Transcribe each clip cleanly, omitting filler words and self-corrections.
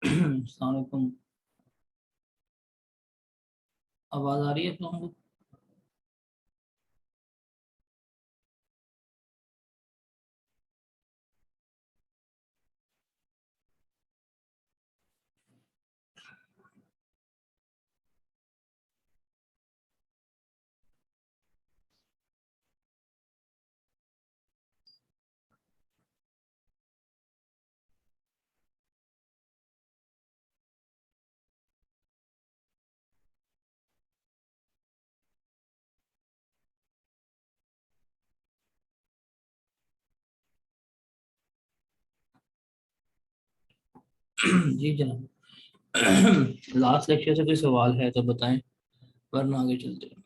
अस्सलाम वालेकुम। आवाज आ रही है आप लोगों को? जी जनाब। लास्ट लेक्चर से कोई सवाल है तो बताएं, वरना आगे चलते हैं।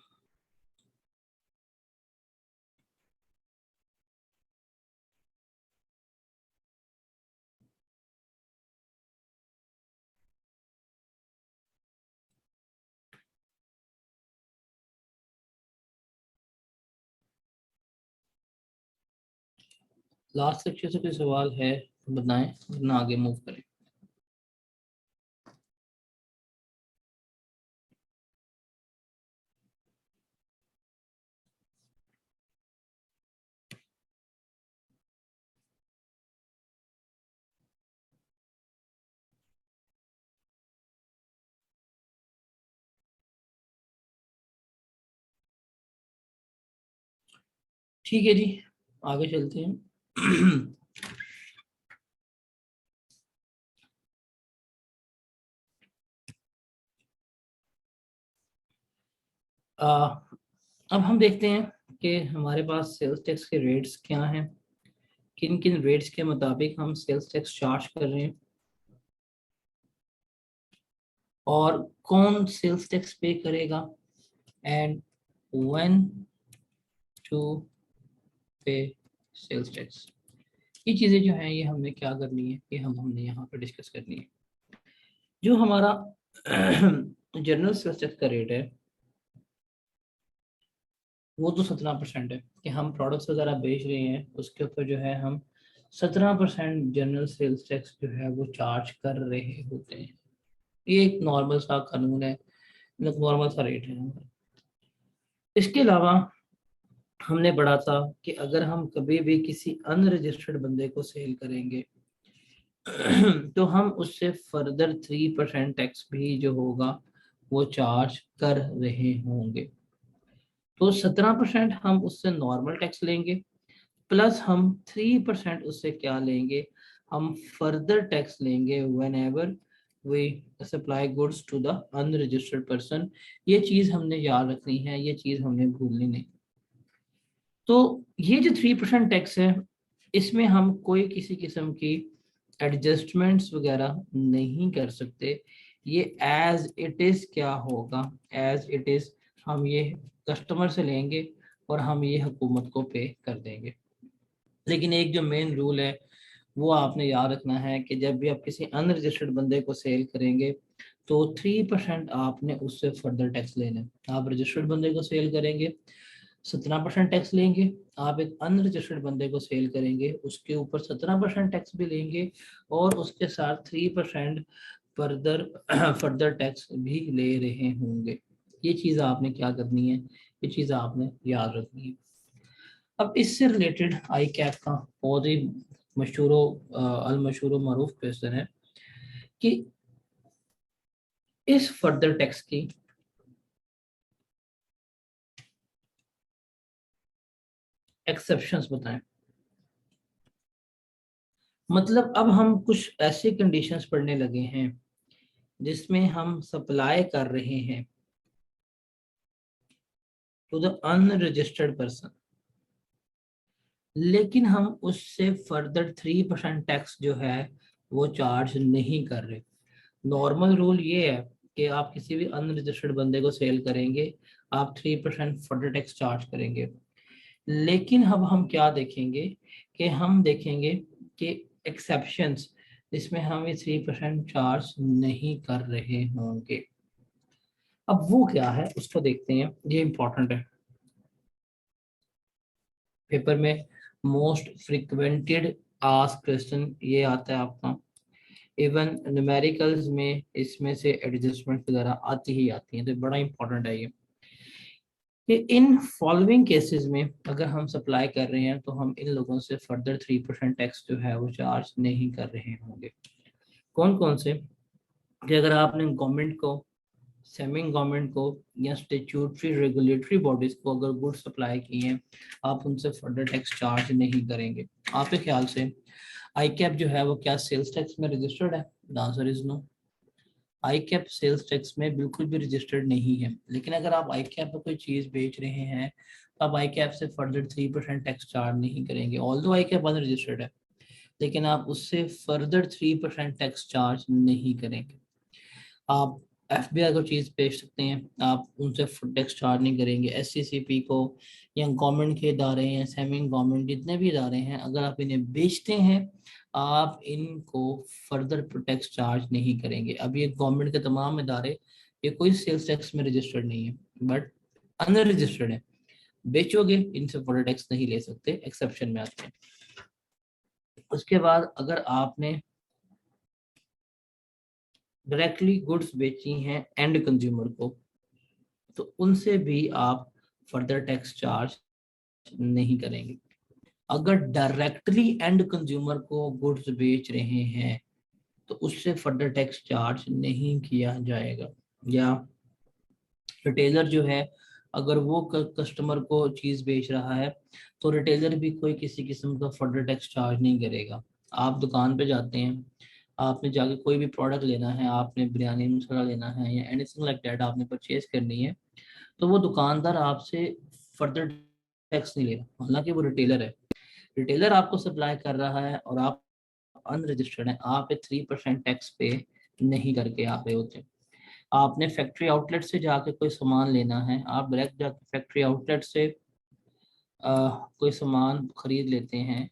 लास्ट लेक्चर से कोई सवाल है तो बताएं, वरना आगे मूव करें। ठीक है जी, आगे चलते हैं। आ, अब हम देखते हैं कि हमारे पास सेल्स टैक्स के रेट्स क्या हैं, किन किन रेट्स के मुताबिक हम सेल्स टैक्स चार्ज कर रहे हैं, और कौन सेल्स टैक्स पे करेगा, एंड व्हेन टू पे सेल्स टैक्स। ये चीज़ें जो हैं ये हमने क्या करनी है, ये हमने यहाँ पर डिस्कस करनी है। जो हमारा जनरल सेल्स टैक्स का रेट है वो तो 17% है, कि हम प्रोडक्ट्स वगैरह बेच रहे हैं उसके ऊपर जो है हम 17% जनरल सेल्स टैक्स जो है वो चार्ज कर रहे होते हैं। ये एक नॉर्मल सा कानून है, मतलब नॉर्मल सा रेट है हमारा। इसके अलावा हमने पढ़ा था कि अगर हम कभी भी किसी अनरजिस्टर्ड बंदे को सेल करेंगे तो हम उससे फर्दर 3% टैक्स भी जो होगा वो चार्ज कर रहे होंगे। तो 17% हम उससे नॉर्मल टैक्स लेंगे, प्लस हम 3% उससे क्या लेंगे, हम फर्दर टैक्स लेंगे whenever we supply goods to the unregistered person. ये चीज़ हमने याद रखनी है, ये चीज़ हमने भूलनी नहीं। तो ये जो 3% टैक्स है इसमें हम कोई किसी किस्म की एडजस्टमेंट्स वगैरह नहीं कर सकते। ये एज इट इज क्या होगा, एज इट इज हम ये कस्टमर से लेंगे और हम ये हुकूमत को पे कर देंगे। लेकिन एक जो मेन रूल है वो आपने याद रखना है कि जब भी आप किसी अनरजिस्टर्ड बंदे को सेल करेंगे तो 3% आपने उससे फर्दर टैक्स लेना है। आप रजिस्टर्ड बंदे को सेल करेंगे 17% टैक्स लेंगे, आप एक अनरजिस्टर्ड बंदे को सेल करेंगे उसके ऊपर 17% टैक्स भी लेंगे, और उसके साथ 3% फर्दर फर्दर टैक्स भी ले रहे होंगे। ये चीज़ आपने क्या करनी है, ये चीज़ आपने याद रखनी है। अब इससे रिलेटेड आई कैप का बहुत ही मशहूर अल मशहूर मरूफ क्वेश्चन है कि इस फर्दर टैक्स की एक्सेप्शंस बताएं। मतलब अब हम कुछ ऐसी कंडीशंस पढ़ने लगे हैं जिसमें हम सप्लाई कर रहे हैं टू द अनरजिस्टर्ड पर्सन, लेकिन हम उससे फर्दर 3% टैक्स जो है वो चार्ज नहीं कर रहे। नॉर्मल रूल ये है कि आप किसी भी अनरजिस्टर्ड बंदे को सेल करेंगे आप 3% फर्दर टैक्स चार्ज करेंगे। लेकिन अब हम क्या देखेंगे कि हम देखेंगे कि एक्सेप्शंस इसमें हम ये 3% चार्ज नहीं कर रहे होंगे। अब वो क्या है उसको देखते हैं, ये इंपॉर्टेंट है। पेपर में मोस्ट फ्रिक्वेंटेड आस्क क्वेश्चन ये आता है आपका इवन न्यूमेरिकल्स में इसमें से एडजस्टमेंट वगैरह आती ही आती हैं, तो बड़ा इंपॉर्टेंट है ये कि इन फॉलोइंग केसेस में अगर हम सप्लाई कर रहे हैं तो हम इन लोगों से फर्दर 3% टैक्स जो है वो चार्ज नहीं कर रहे होंगे। कौन कौन से? कि अगर आपने गवर्नमेंट को, सेमी गवर्नमेंट को या स्टेट्यूटरी रेगुलेटरी बॉडीज को अगर गुड सप्लाई किए हैं, आप उनसे फर्दर टैक्स चार्ज नहीं करेंगे। आपके ख्याल से आई कैप जो है वो क्या सेल्स टैक्स में रजिस्टर्ड है? The answer is no. आई कैप सेल्स टैक्स में बिल्कुल भी रजिस्टर्ड नहीं है। लेकिन अगर आप आई कैप पर कोई चीज बेच रहे हैं तो आप आई कैप से फर्दर 3% टैक्स चार्ज नहीं करेंगे। ऑल्दो आई कैप अनरजिस्टर्ड है, लेकिन आप उससे फर्दर 3% टैक्स चार्ज नहीं करेंगे। आप एफबीआई को चीज़ बेच सकते हैं, आप उनसे टैक्स चार्ज नहीं करेंगे। एससीसीपी को या गवर्नमेंट के इदारे या सेमी गवर्नमेंट जितने भी इदारे हैं, अगर आप इन्हें बेचते हैं आप इनको फर्दर टैक्स चार्ज नहीं करेंगे। अब ये गवर्नमेंट के तमाम इदारे, ये कोई सेल्स टैक्स में रजिस्टर्ड नहीं है बट अनरजिस्टर्ड है, बेचोगे इनसे फर्दर टैक्स नहीं ले सकते, एक्सेप्शन में आते हैं। उसके बाद अगर आपने डायरेक्टली गुड्स बेची हैं एंड कंज्यूमर को, तो उनसे भी आप फर्दर टैक्स चार्ज नहीं करेंगे। अगर डायरेक्टली एंड कंज्यूमर को गुड्स बेच रहे हैं तो उससे फर्दर टैक्स चार्ज नहीं किया जाएगा। या रिटेलर जो है, अगर वो कस्टमर को चीज बेच रहा है तो रिटेलर भी कोई किसी किस्म का फर्दर टैक्स चार्ज नहीं करेगा। आप दुकान पे जाते हैं, आपने जाके कोई भी प्रोडक्ट लेना है, आपने बिरयानी मसाला लेना है या एनीथिंग लाइक दैट आपने परचेज करनी है, तो वो दुकानदार आपसे फर्दर टैक्स नहीं ले रहा, हालांकि वो रिटेलर है। रिटेलर आपको सप्लाई कर रहा है और आप अनरजिस्टर्ड हैं, आप 3% टैक्स पे नहीं करके आ रहे होते। आपने फैक्ट्री आउटलेट से जाके कोई सामान लेना है, आप डायरेक्ट जाके फैक्ट्री आउटलेट से कोई सामान खरीद लेते हैं,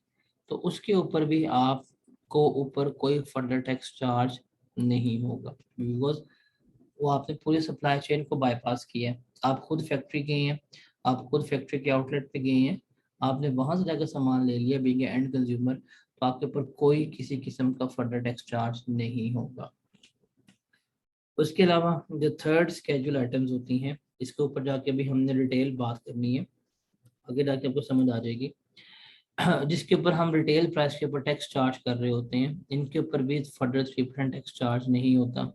तो उसके ऊपर भी आपको ऊपर कोई फर्दर टैक्स चार्ज नहीं होगा, बिकॉज वो आपने पूरी सप्लाई चेन को बाईपास किया है। आप खुद फैक्ट्री गए हैं, आप खुद फैक्ट्री के आउटलेट पे गए हैं, आपने वहां से जाकर सामान ले लिया बीइंग एंड कंज्यूमर, तो आपके ऊपर कोई किसी किस्म का फर्दर टैक्स चार्ज नहीं होगा। उसके अलावा जो थर्ड स्केड्यूल आइटम्स होती हैं, इसके ऊपर जाके भी हमने डिटेल बात करनी है, आगे जाके आपको समझ आ जाएगी। जिसके ऊपर हम रिटेल प्राइस के ऊपर टैक्स चार्ज कर रहे होते हैं, इनके ऊपर भी फर्दर 3% टैक्स चार्ज नहीं होता।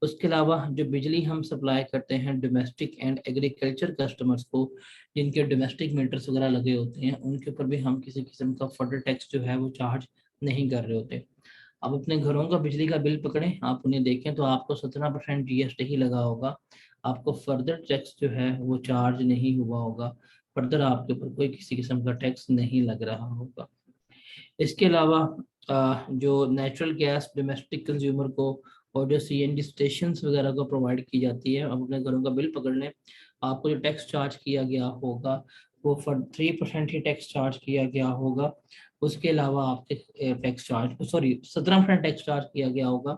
उसके अलावा जो बिजली हम सप्लाई करते हैं डोमेस्टिक एंड एग्रीकल्चर कस्टमर्स को, जिनके डोमेस्टिक मीटर्स वगैरह लगे होते हैं, उनके ऊपर भी हम किसी किस्म का फर्दर टैक्स जो है वो चार्ज नहीं कर रहे होते। आप अपने घरों का बिजली का बिल पकड़ें, आप उन्हें देखें तो आपको 17% जीएसटी ही लगा होगा, आपको फर्दर टैक्स जो है वो चार्ज नहीं हुआ होगा, फर्दर आपके ऊपर कोई किसी किस्म का टैक्स नहीं लग रहा होगा। इसके अलावा जो नेचुरल गैस डोमेस्टिक कंज्यूमर को और जो सीएनजी स्टेशन वगैरह को प्रोवाइड की जाती है, आप अपने घरों का बिल पकड़ लें, आपको जो टैक्स चार्ज किया गया होगा वो 3% ही टैक्स चार्ज किया गया होगा। उसके अलावा आपके टैक्स चार्ज 17% टैक्स चार्ज किया गया होगा,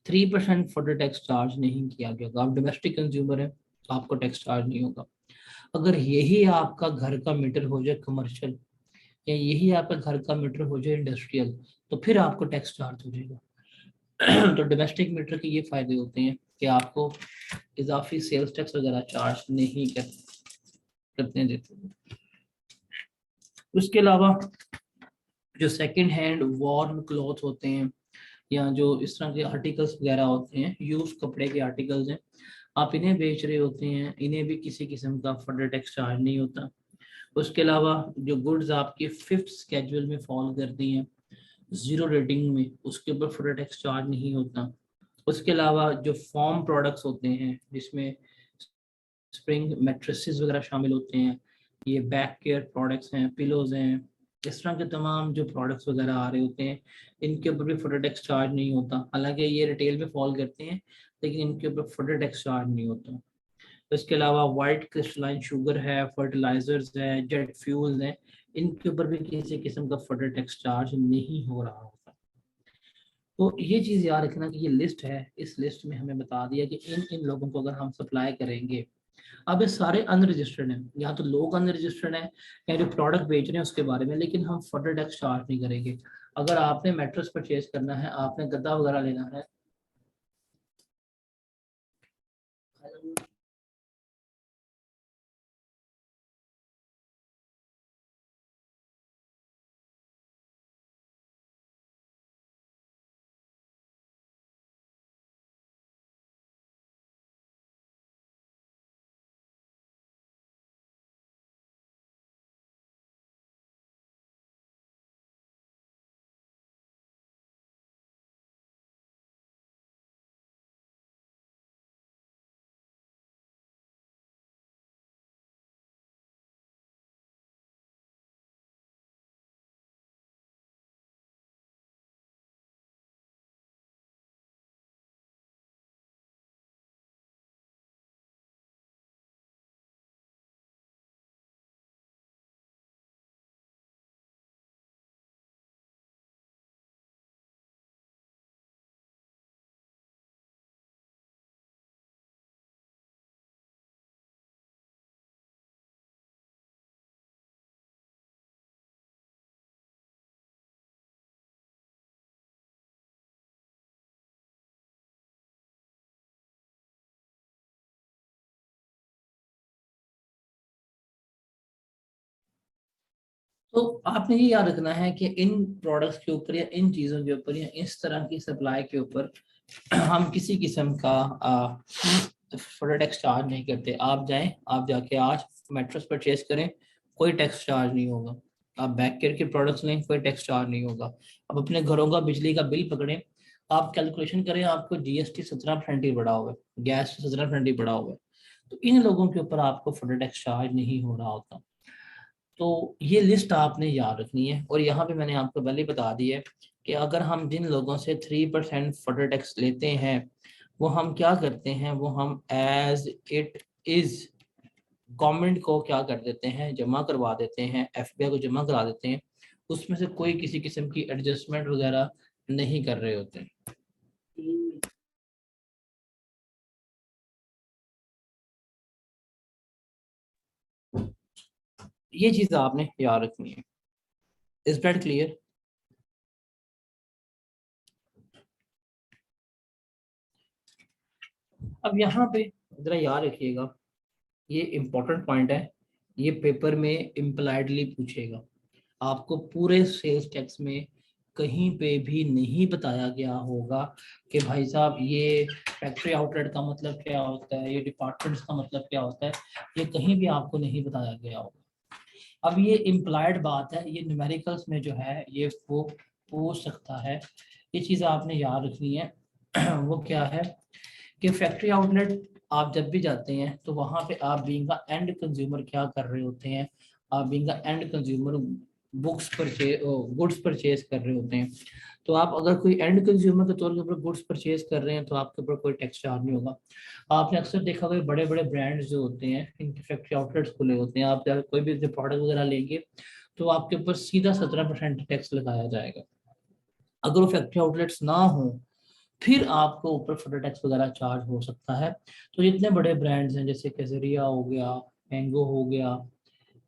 3% फर्दर टैक्स चार्ज नहीं किया गया होगा। आप डोमेस्टिक कंज्यूमर है तो आपको टैक्स चार्ज नहीं होगा। अगर यही आपका घर का मीटर हो जाए कमर्शियल, या यही आपका घर का मीटर हो जाए इंडस्ट्रियल, तो फिर आपको टैक्स चार्ज हो जाएगा। तो डोमेस्टिक मीटर के ये फायदे होते हैं कि आपको इजाफी सेल्स टैक्स वगैरह चार्ज नहीं करने देते। उसके अलावा जो सेकंड हैंड वार्म क्लॉथ होते हैं या जो इस तरह के आर्टिकल्स वगैरह होते हैं, यूज कपड़े के आर्टिकल्स हैं, आप इन्हें बेच रहे होते हैं, इन्हें भी किसी किस्म का फर्दर टैक्स चार्ज नहीं होता। उसके अलावा जो गुड्स आपकी 5th स्केड्यूल में फॉल करती हैं जीरो रेटिंग में, उसके ऊपर फर्दर टैक्स चार्ज नहीं होता। उसके अलावा जो फॉर्म प्रोडक्ट्स होते हैं जिसमें स्प्रिंग मैट्रेसेस वगैरह शामिल होते हैं, ये बैक केयर प्रोडक्ट्स हैं, पिलोज हैं, इस तरह के तमाम जो प्रोडक्ट्स वगैरह आ रहे होते हैं, इनके ऊपर भी फर्दर टैक्स चार्ज नहीं होता। हालांकि ये रिटेल में फॉल करते हैं लेकिन इनके ऊपर फर्दर टैक्स चार्ज नहीं होता। इसके अलावा वाइट क्रिस्टलाइन शुगर है, फर्टिलाइजर्स है, जेट फ्यूल्स हैं, इनके ऊपर भी किसी किस्म का फर्दर टैक्स चार्ज नहीं हो रहा होता। तो ये चीज़ याद रखना कि ये लिस्ट है, इस लिस्ट में हमें बता दिया कि इन इन लोगों को अगर हम सप्लाई करेंगे, अब ये सारे अनरजिस्टर्ड हैं, या तो लोग अनरजिस्टर्ड हैं या जो प्रोडक्ट बेच रहे हैं उसके बारे में, लेकिन हम फर्दर टैक्स चार्ज नहीं करेंगे। अगर आपने मैट्रेस परचेज करना है, आपने गद्दा वगैरह लेना है, तो आपने ये याद रखना है कि इन प्रोडक्ट्स के ऊपर या इन चीज़ों के ऊपर या इस तरह की सप्लाई के ऊपर हम किसी किस्म का फुल टैक्स चार्ज नहीं करते। आप जाएं, आप जाके आज मैट्रेस परचेज करें, कोई टैक्स चार्ज नहीं होगा। आप बैक केयर के प्रोडक्ट्स लें, कोई टैक्स चार्ज नहीं होगा। अब अपने घरों का बिजली का बिल पकड़ें, आप कैलकुलेशन करें, आपको जीएसटी 17% ही बढ़ा हुआ है, गैस 17% ही बढ़ा हुआ है। तो इन लोगों के ऊपर आपको फुल टैक्स चार्ज नहीं हो रहा होता। तो ये लिस्ट आपने याद रखनी है। और यहाँ पे मैंने आपको पहले ही बता दिया है कि अगर हम जिन लोगों से 3% फुल टैक्स लेते हैं, वो हम क्या करते हैं, वो हम एज इट इज गवर्नमेंट को क्या कर देते हैं, जमा करवा देते हैं, एफबीआई को जमा करा देते हैं। उसमें से कोई किसी किस्म की एडजस्टमेंट वगैरह नहीं कर रहे होते हैं। ये चीज आपने याद रखनी है। Is that clear? अब यहाँ पे जरा याद रखिएगा, ये इंपॉर्टेंट पॉइंट है, ये पेपर में इम्प्लाइडली पूछेगा। आपको पूरे सेल्स टैक्स में कहीं पे भी नहीं बताया गया होगा कि भाई साहब ये फैक्ट्री आउटलेट का मतलब क्या होता है, ये डिपार्टमेंट्स का मतलब क्या होता है, ये कहीं भी आपको नहीं बताया गया होगा। अब ये इम्प्लाइड बात है, ये न्यूमेरिकल्स में जो है ये वो पूछ सकता है। ये चीज़ आपने याद रखनी है। वो क्या है कि फैक्ट्री आउटलेट आप जब भी जाते हैं तो वहां पे आप बीइंग अ एंड कंज्यूमर क्या कर रहे होते हैं, आप being a and consumer books purchase goods purchase कर रहे होते हैं। तो आप अगर कोई एंड कंज्यूमर के तौर के ऊपर गुड्स परचेज कर रहे हैं तो आपके ऊपर कोई टैक्स चार्ज नहीं होगा। आपने अक्सर देखा होगा बड़े बड़े ब्रांड्स जो होते हैं इनके फैक्ट्री आउटलेट्स खुले होते हैं, आप जब कोई भी प्रोडक्ट वगैरह लेंगे तो आपके ऊपर सीधा 17% टैक्स लगाया जाएगा। अगर वो फैक्ट्री आउटलेट्स ना हो फिर आपको ऊपर फुट टैक्स वगैरह चार्ज हो सकता है। तो जितने बड़े ब्रांड्स हैं जैसे केसरिया हो गया, मैंगो हो गया,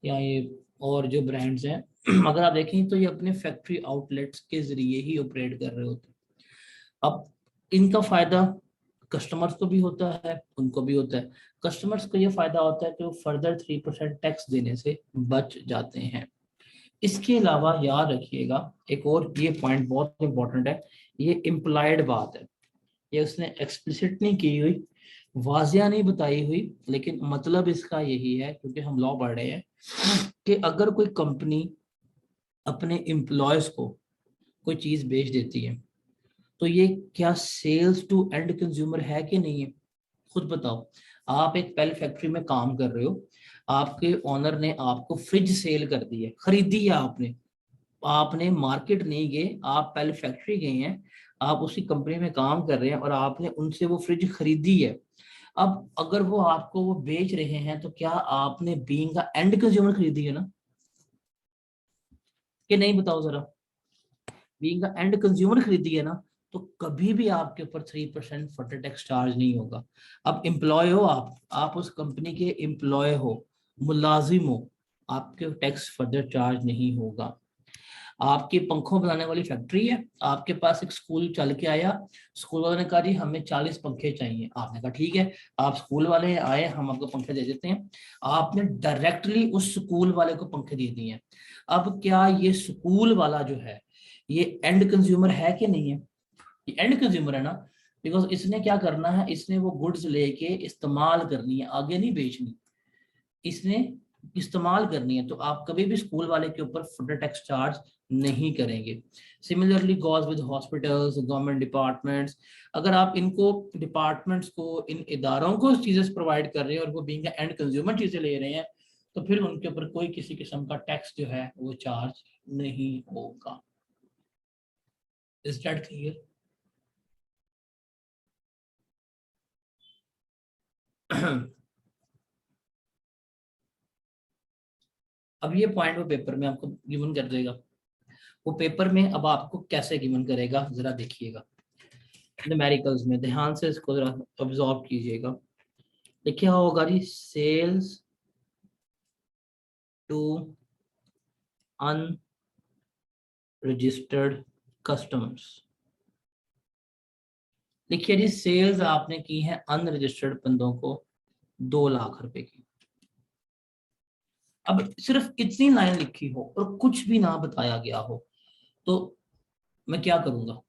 या ये और जो ब्रांड्स हैं अगर आप देखें तो ये अपने फैक्ट्री आउटलेट्स के जरिए ही ऑपरेट कर रहे होते हैं। अब इनका फायदा कस्टमर्स को भी होता है, उनको भी होता है। कस्टमर्स को ये फायदा होता है कि वो फर्दर 3% टैक्स देने से बच जाते हैं। इसके अलावा याद रखिएगा एक और ये पॉइंट बहुत इंपॉर्टेंट है, ये इम्प्लाइड बात है, ये उसने एक्सप्लिसिट नहीं की हुई, वाजिया नहीं बताई हुई, लेकिन मतलब इसका यही है क्योंकि हम लॉ पढ़ रहे हैं कि अगर कोई कंपनी अपने एम्प्लॉयज को कोई चीज बेच देती है तो ये क्या सेल्स टू एंड कंज्यूमर है कि नहीं है? खुद बताओ। आप एक पेल फैक्ट्री में काम कर रहे हो, आपके ओनर ने आपको फ्रिज सेल कर दी है, खरीदी है आपने, आपने मार्केट नहीं गए, आप पहले फैक्ट्री गए हैं, आप उसी कंपनी में काम कर रहे हैं और आपने उनसे वो फ्रिज खरीदी है। अब अगर वो आपको वो बेच रहे हैं तो क्या आपने बीइंग का एंड कंज्यूमर खरीदी है ना, कि नहीं? बताओ जरा। बीइंग का एंड कंज्यूमर खरीदी है ना, तो कभी भी आपके ऊपर 3% फटर टैक्स चार्ज नहीं होगा। अब एम्प्लॉय हो आप उस कंपनी के एम्प्लॉय हो, मुलाजिम हो, आपके टैक्स फर्दर चार्ज नहीं होगा। आपकी पंखों बनाने वाली फैक्ट्री है, आपके पास एक स्कूल चल के आया, स्कूल वालों ने कहा जी हमें 40 पंखे चाहिए, आपने कहा ठीक है, आप स्कूल वाले आए, हम आपको पंखे दे देते हैं। आपने डायरेक्टली उस स्कूल वाले को पंखे दे दिए हैं। अब क्या ये स्कूल वाला जो है ये एंड कंज्यूमर है कि नहीं है? ये एंड कंज्यूमर है ना, बिकॉज इसने क्या करना है, इसने वो गुड्स लेके इस्तेमाल करनी है, आगे नहीं बेचनी, इसने इस्तेमाल करनी है। तो आप कभी भी स्कूल वाले के ऊपर फुटर टैक्स चार्ज नहीं करेंगे। Similarly goes with hospitals, government departments, अगर आप इनको डिपार्टमेंट्स को, इन इदारों को चीजें प्रोवाइड कर रहे हैं और वो बीइंग एंड कंज्यूमर चीजें ले रहे हैं, तो फिर उनके ऊपर कोई किसी किस्म का टैक्स जो है वो चार्ज नहीं होगा। Is that clear? अब ये पॉइंट वो पेपर में आपको गिवन कर देगा। वो पेपर में अब आपको कैसे गिवन करेगा जरा देखिएगा, न्यूमेरिकल्स में ध्यान से इसको जरा ऑब्जॉर्व कीजिएगा। लिखा होगा जी सेल्स टू अनरजिस्टर्ड कस्टमर्स। देखिए जी सेल्स आपने की है अनरजिस्टर्ड बंदों को 2 लाख रुपए की। अब सिर्फ इतनी लाइन लिखी हो और कुछ भी ना बताया गया हो तो मैं क्या करूंगा?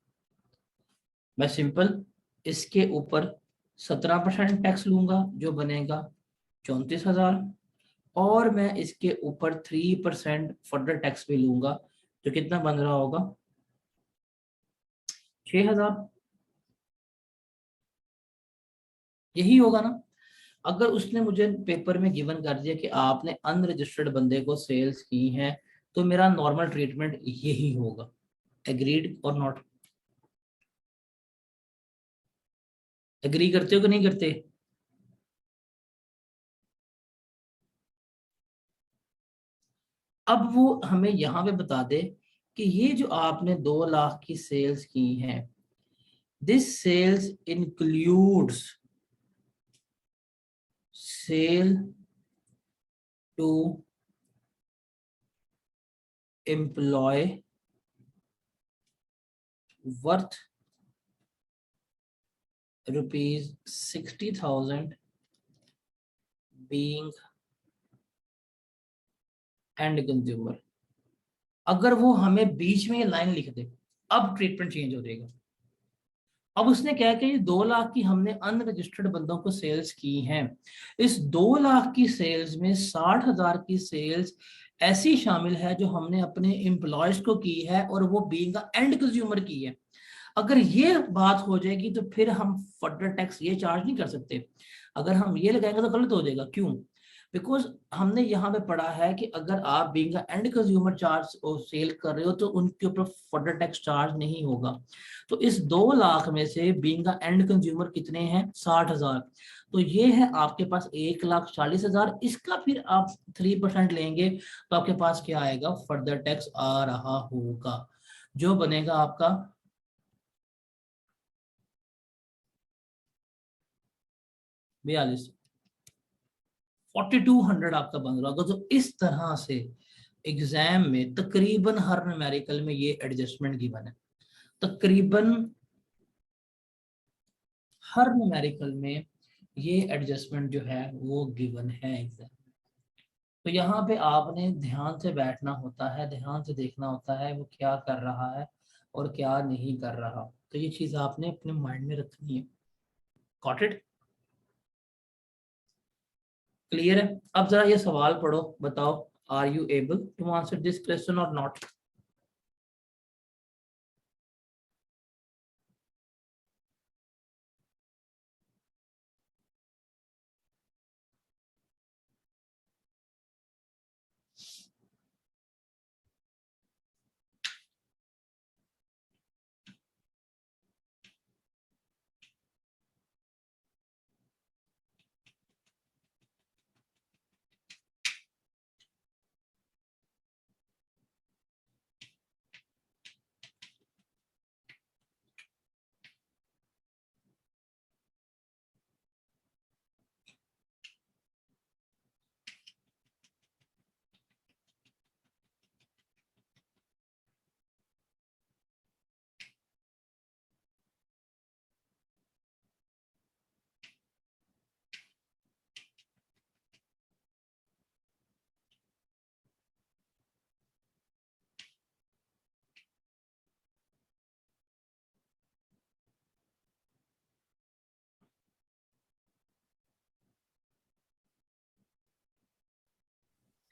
मैं सिंपल इसके ऊपर 17% टैक्स लूंगा जो बनेगा 34,000, और मैं इसके ऊपर 3% फर्दर टैक्स भी लूंगा जो कितना बन रहा होगा 6,000। यही होगा ना? अगर उसने मुझे पेपर में गिवन कर दिया कि आपने अनरजिस्टर्ड बंदे को सेल्स की है तो मेरा नॉर्मल ट्रीटमेंट यही होगा। एग्रीड और नॉट? एग्री करते हो कि नहीं करते? अब वो हमें यहाँ पे बता दे कि ये जो आपने 2 लाख की सेल्स की है, this sales includes sale to employ worth ₹60,000 being end consumer. अगर वो हमें बीच में ये लाइन लिख दे, अब ट्रीटमेंट चेंज हो जाएगा। अब उसने क्या कि 2 लाख की हमने अनरजिस्टर्ड बंदों को सेल्स की हैं, इस 2 लाख की सेल्स में 60,000 की सेल्स ऐसी शामिल है जो हमने अपने एम्प्लॉयज को की है और वो बीइंग एंड कंज्यूमर की है। अगर ये बात हो जाएगी तो फिर हम फर्दर टैक्स ये चार्ज नहीं कर सकते। अगर हम ये लगाएंगे तो गलत हो जाएगा। क्यों? बिकॉज हमने यहाँ पे पढ़ा है कि अगर आप बीइंग एंड कंज्यूमर चार्ज और सेल कर रहे हो तो उनके ऊपर फर्दर टैक्स चार्ज नहीं होगा। तो इस 2 लाख में से बीइंग एंड कंज्यूमर कितने हैं? 60,000। तो ये है आपके पास 1,40,000। इसका फिर आप 3% लेंगे तो आपके पास क्या आएगा? फर्दर टैक्स आ रहा होगा जो बनेगा आपका 42, 4200 आपका बन रहा होगा। तो इस तरह से एग्जाम में तकरीबन हर न्यूमेरिकल में ये एडजस्टमेंट गिवन है। तकरीबन हर न्यूमेरिकल में ये एडजस्टमेंट जो है वो गिवन है एग्जाम। तो यहाँ पे आपने ध्यान से बैठना होता है, ध्यान से देखना होता है वो क्या कर रहा है और क्या नहीं कर रहा। तो ये चीज आपने अपने माइंड में रखनी है। Got it? क्लियर है? अब जरा ये सवाल पढ़ो, बताओ are you able to answer this question और not?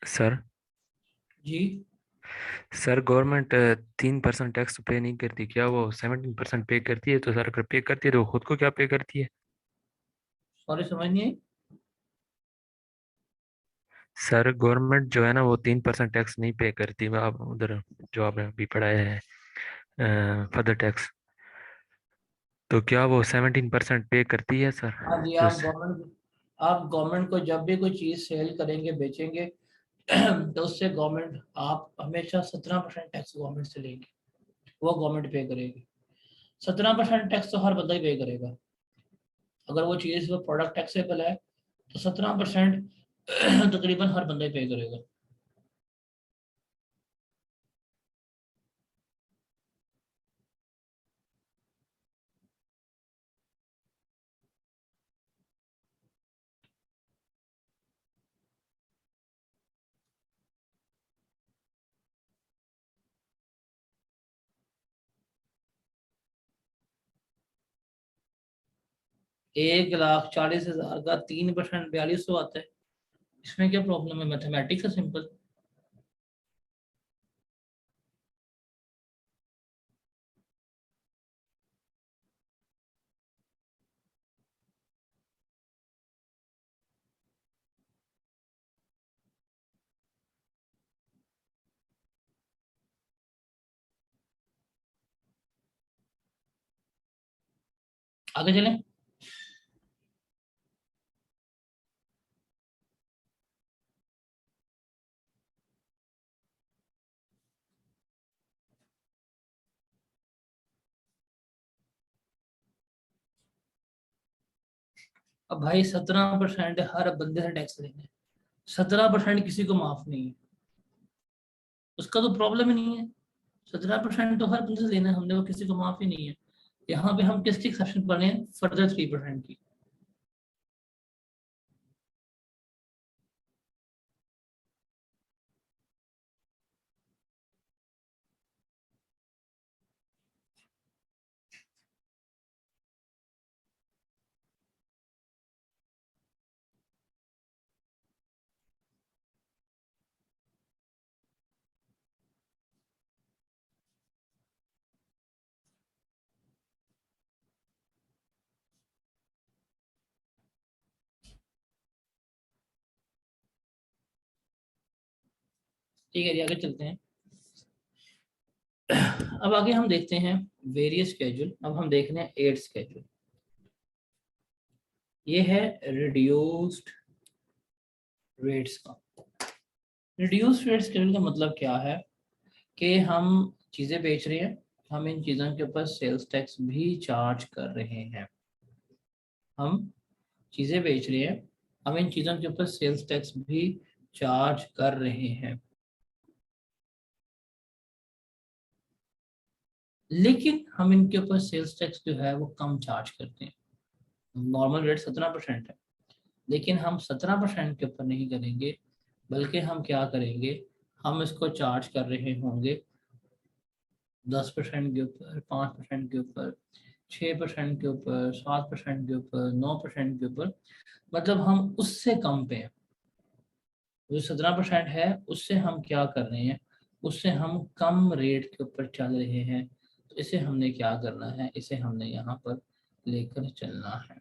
Sir ji sir government 3% tax pay नहीं करती क्या? वो 17% पे करती है। तो सर अगर पे करती है तो वो खुद को क्या पे करती है? सॉरी, समझ नहीं आई। सर गवर्नमेंट जो है ना वो 3% टैक्स नहीं पे करती। आप उधर जो आपने अभी पढ़ाया है फर्दर टैक्स, तो क्या वो 17% पे करती है सर? हाँ जी, जो आप गवर्नमेंट को जब भी कोई चीज़ सेल करेंगे, बेचेंगे, तो उससे गवर्नमेंट, आप हमेशा 17% टैक्स गवर्नमेंट से लेंगे, वो गवर्नमेंट पे करेगी। 17% टैक्स तो हर बंदा ही पे करेगा। अगर वो चीज़, वो प्रोडक्ट टैक्सेबल है, तो 17% तकरीबन हर बंदा ही पे करेगा। $1,40,000 का 3% 4200 आता है। इसमें क्या प्रॉब्लम है? मैथमेटिक्स है, सिंपल। आगे चलें। अब भाई 17% हर बंदे से टैक्स लेना है। 17% किसी को माफ नहीं है, उसका तो प्रॉब्लम ही नहीं है। 17% तो हर बंदे से लेना है हमने, वो किसी को माफ ही नहीं है। यहाँ पे हम किसकी एक्सेप्शन पढ़ रहे हैं? फर्दर 3% की। ठीक है जी, आगे चलते हैं। अब आगे हम देखते हैं वेरियस स्केड्यूल। अब हम देख रहे हैं एट स्केड्यूल। ये है रिड्यूस्ड रेट्स का। रिड्यूस्ड रेट स्केड्यूल का मतलब क्या है? कि हम चीज़ें बेच रहे हैं, हम इन चीज़ों के ऊपर सेल्स टैक्स भी चार्ज कर रहे हैं। हम चीज़ें बेच रहे हैं, हम इन चीज़ों के ऊपर सेल्स टैक्स भी चार्ज कर रहे हैं, लेकिन हम इनके ऊपर सेल्स टैक्स जो है वो कम चार्ज करते हैं। नॉर्मल रेट 17% है, लेकिन हम 17% के ऊपर नहीं करेंगे, बल्कि हम क्या करेंगे? हम इसको चार्ज कर रहे होंगे 10% के ऊपर, 5% के ऊपर, 6% के ऊपर, 7% के ऊपर, 9% के ऊपर। मतलब हम उससे कम पे हैं। जो 17% है, उससे हम क्या कर रहे हैं? उससे हम कम रेट के ऊपर चल रहे हैं। तो इसे हमने क्या करना है? इसे हमने यहाँ पर लेकर चलना है।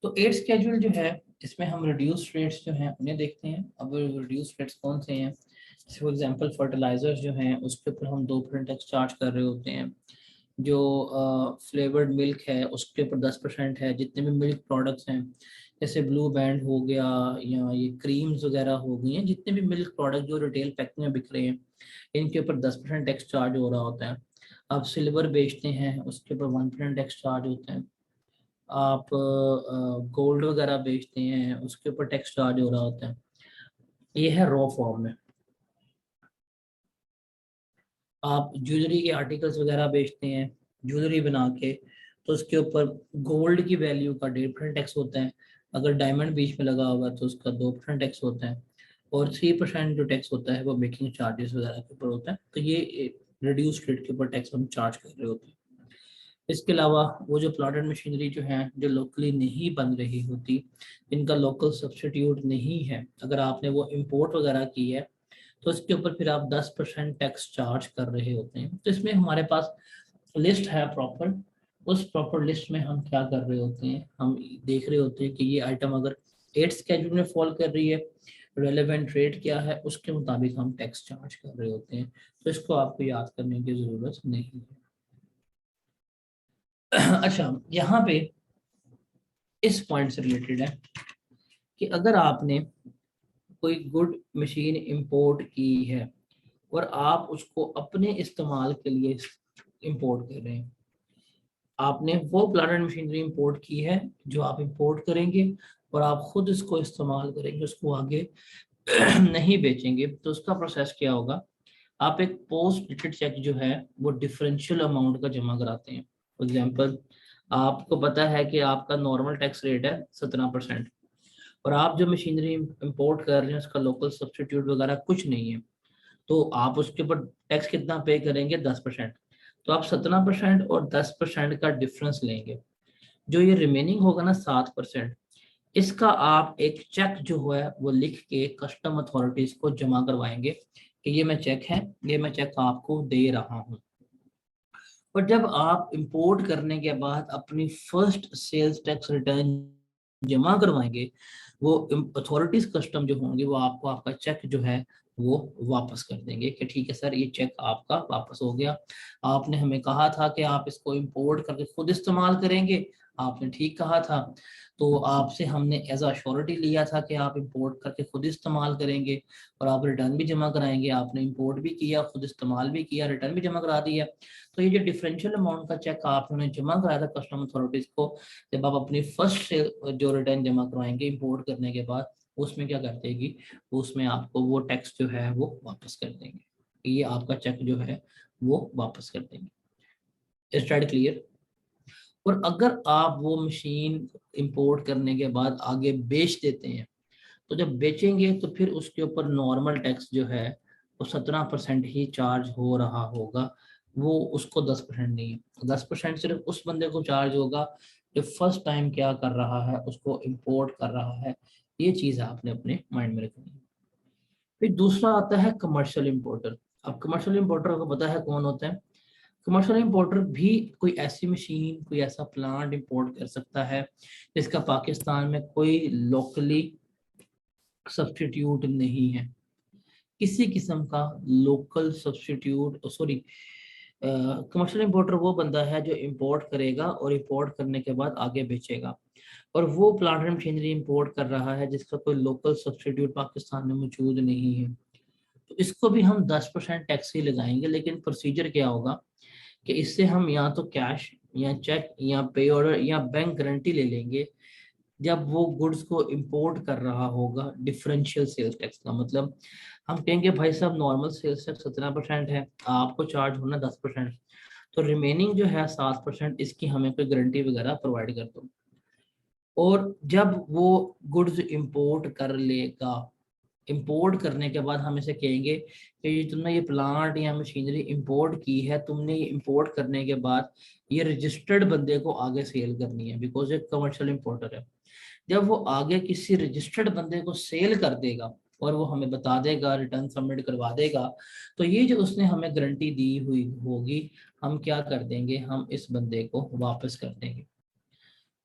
तो एट स्केड्यूल जो है, इसमें हम रिड्यूस रेट्स जो हैं उन्हें देखते हैं। अब रिड्यूस रेट्स कौन से हैं? फॉर एग्जांपल फर्टिलाइजर्स जो हैं उसके ऊपर हम 2% टैक्स चार्ज कर रहे होते हैं। जो फ्लेवर्ड मिल्क है उसके ऊपर 10% है। जितने भी मिल्क प्रोडक्ट्स हैं, जैसे ब्लू बैंड हो गया, या ये क्रीम्स वगैरह हो गई हैं, जितने भी मिल्क प्रोडक्ट जो रिटेल पैकिंग में बिक रहे हैं, इनके ऊपर 10% टैक्स चार्ज हो रहा होता है। आप सिल्वर बेचते हैं, उसके ऊपर 1% टैक्स चार्ज होता है। आप गोल्ड वगैरह बेचते हैं, उसके ऊपर टैक्स चार्ज हो रहा होता है। ये है रॉ फॉर्म में। आप ज्वेलरी के आर्टिकल्स वगैरह बेचते हैं, ज्वेलरी बना के, तो उसके ऊपर गोल्ड की वैल्यू का 1.5% टैक्स होता है। अगर डायमंड बीच में लगा हुआ है तो उसका 2% टैक्स होता है। और 3% जो टैक्स होता है वो मेकिंग चार्जेस वगैरह के ऊपर होता है। तो ये रिड्यूस रेट के ऊपर टैक्स हम चार्ज कर रहे होते हैं। इसके अलावा वो जो प्लांट एंड मशीनरी जो है जो लोकली नहीं बन रही होती, इनका लोकल सब्स्टिट्यूट नहीं है, अगर आपने वो इंपोर्ट वगैरह की है तो इसके ऊपर फिर आप 10% टैक्स चार्ज कर रहे होते हैं। तो इसमें हमारे पास लिस्ट है प्रॉपर, उस प्रॉपर लिस्ट में हम क्या कर रहे होते हैं, हम देख रहे होते हैं कि ये आइटम अगर 8 स्केड्यूल में फॉल कर रही है, रेलेवेंट रेट क्या है, उसके मुताबिक हम टैक्स चार्ज कर रहे होते हैं। तो इसको आपको याद करने की जरूरत नहीं है। अच्छा, यहाँ पे इस पॉइंट से रिलेटेड है कि अगर आपने कोई गुड मशीन इंपोर्ट की है और आप उसको अपने इस्तेमाल के लिए इंपोर्ट कर रहे हैं, आपने वो प्लांट एंड मशीनरी इंपोर्ट की है जो आप इंपोर्ट करेंगे और आप खुद इसको इस्तेमाल करेंगे, उसको आगे नहीं बेचेंगे, तो उसका प्रोसेस क्या होगा, आप एक पोस्ट डेटेड चेक जो है वो डिफरेंशियल अमाउंट का जमा कराते हैं। फॉर एग्जांपल, आपको पता है कि आपका नॉर्मल टैक्स रेट है 17% और आप जो मशीनरी इंपोर्ट कर रहे हैं उसका लोकल सब्स्टिट्यूट वगैरह कुछ नहीं है, तो आप उसके ऊपर टैक्स कितना पे करेंगे, 10%। तो आप 17% और 10% का डिफरेंस लेंगे, जो ये रिमेनिंग होगा ना 7%, इसका आप एक चेक जो है वो लिख के कस्टम अथॉरिटीज को जमा करवाएंगे कि ये मैं चेक है, ये मैं चेक आपको दे रहा हूँ। और जब आप इंपोर्ट करने के बाद अपनी फर्स्ट सेल्स टैक्स रिटर्न जमा करवाएंगे, वो अथॉरिटीज कस्टम जो होंगे वो आपको आपका चेक जो है वो वापस कर देंगे कि ठीक है सर, ये चेक आपका वापस हो गया, आपने हमें कहा था कि आप इसको इंपोर्ट करके खुद इस्तेमाल करेंगे, आपने ठीक कहा था, तो आपसे हमने एज अश्योरिटी लिया था कि आप इंपोर्ट करके खुद इस्तेमाल करेंगे और आप रिटर्न भी जमा कराएंगे, आपने इंपोर्ट भी किया, खुद इस्तेमाल भी किया, रिटर्न भी जमा करा दिया। तो ये जो डिफरेंशियल अमाउंट का चेक आपने जमा कराया था कस्टम अथॉरिटीज को, जब आप अपनी फर्स्ट से जो रिटर्न जमा करवाएंगे इंपोर्ट करने के बाद, उसमें क्या कर देगी, उसमें आपको वो टैक्स जो है वो वापस कर देंगे, ये आपका चेक जो है वो वापस कर देंगे। Start clear. और अगर आप वो मशीन इंपोर्ट करने के बाद आगे बेच देते हैं, तो जब बेचेंगे तो फिर उसके ऊपर नॉर्मल टैक्स जो है वो 17% ही चार्ज हो रहा होगा, वो उसको 10% नहीं है। 10% सिर्फ उस बंदे को चार्ज होगा जो फर्स्ट टाइम क्या कर रहा है, उसको इंपोर्ट कर रहा है। ये चीज आपने अपने माइंड में रखनी है। फिर दूसरा आता है कमर्शियल इंपोर्टर। अब कमर्शियल इंपोर्टर को पता है कौन होता है। कमर्शियल इंपोर्टर भी कोई ऐसी मशीन, कोई ऐसा प्लांट इंपोर्ट कर सकता है जिसका पाकिस्तान में कोई लोकली सब्स्टिट्यूट नहीं है, किसी किस्म का local substitute, sorry, commercial importer वो बंदा है जो इंपोर्ट करेगा और इंपोर्ट करने के बाद आगे बेचेगा, और वो प्लांट एंड मशीनरी इंपोर्ट कर रहा है जिसका कोई लोकल सब्स्टिट्यूट पाकिस्तान में मौजूद नहीं है, तो इसको भी हम 10% टैक्स ही लगाएंगे। लेकिन प्रोसीजर क्या होगा कि इससे हम या तो कैश या चेक या पे ऑर्डर या बैंक गारंटी ले लेंगे जब वो गुड्स को इंपोर्ट कर रहा होगा। डिफरेंशियल सेल्स टैक्स का मतलब, हम कहेंगे भाई साहब नॉर्मल सेल्स टैक्स 17% है, आपको चार्ज होना 10%, तो रिमेनिंग जो है 7%, इसकी हमें कोई गारंटी वगैरह प्रोवाइड कर दो। और जब वो गुड्स इंपोर्ट कर लेगा, इंपोर्ट करने के बाद हम इसे कहेंगे कि ये तुमने ये प्लांट या मशीनरी इंपोर्ट की है, तुमने ये इंपोर्ट करने के बाद ये रजिस्टर्ड बंदे को आगे सेल करनी है, बिकॉज एक कमर्शियल इंपोर्टर है। जब वो आगे किसी रजिस्टर्ड बंदे को सेल कर देगा और वो हमें बता देगा, रिटर्न सबमिट करवा देगा, तो ये जो उसने हमें गारंटी दी हुई होगी, हम क्या कर देंगे, हम इस बंदे को वापस कर देंगे।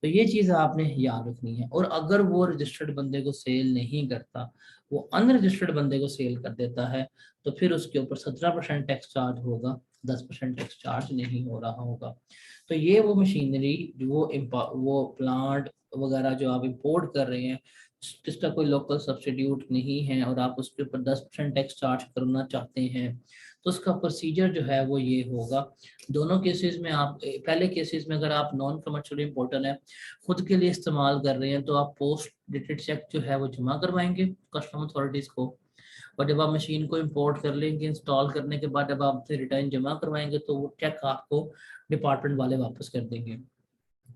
तो ये चीज आपने याद रखनी है। और अगर वो रजिस्टर्ड बंदे को सेल नहीं करता, वो अनरजिस्टर्ड बंदे को सेल कर देता है, तो फिर उसके ऊपर 17% टैक्स चार्ज होगा, 10% टैक्स चार्ज नहीं हो रहा होगा। तो ये वो मशीनरी, वो प्लांट वगैरह जो आप इंपोर्ट कर रहे हैं जिसका कोई लोकल सब्सिट्यूट नहीं है और आप उसके ऊपर 10% टैक्स चार्ज करना चाहते हैं, तो उसका प्रोसीजर जो है वो ये होगा। दोनों केसेस में आप, पहले केसेस में अगर आप नॉन कमर्शियल इंपोर्टर है, खुद के लिए इस्तेमाल कर रहे हैं, तो आप पोस्ट डेटेड चेक जो है वो जमा करवाएंगे कस्टम अथॉरिटीज को, और जब आप मशीन को इंपोर्ट कर लेंगे, इंस्टॉल करने के बाद जब आप रिटर्न जमा करवाएंगे, तो वो चेक आपको डिपार्टमेंट वाले वापस कर देंगे।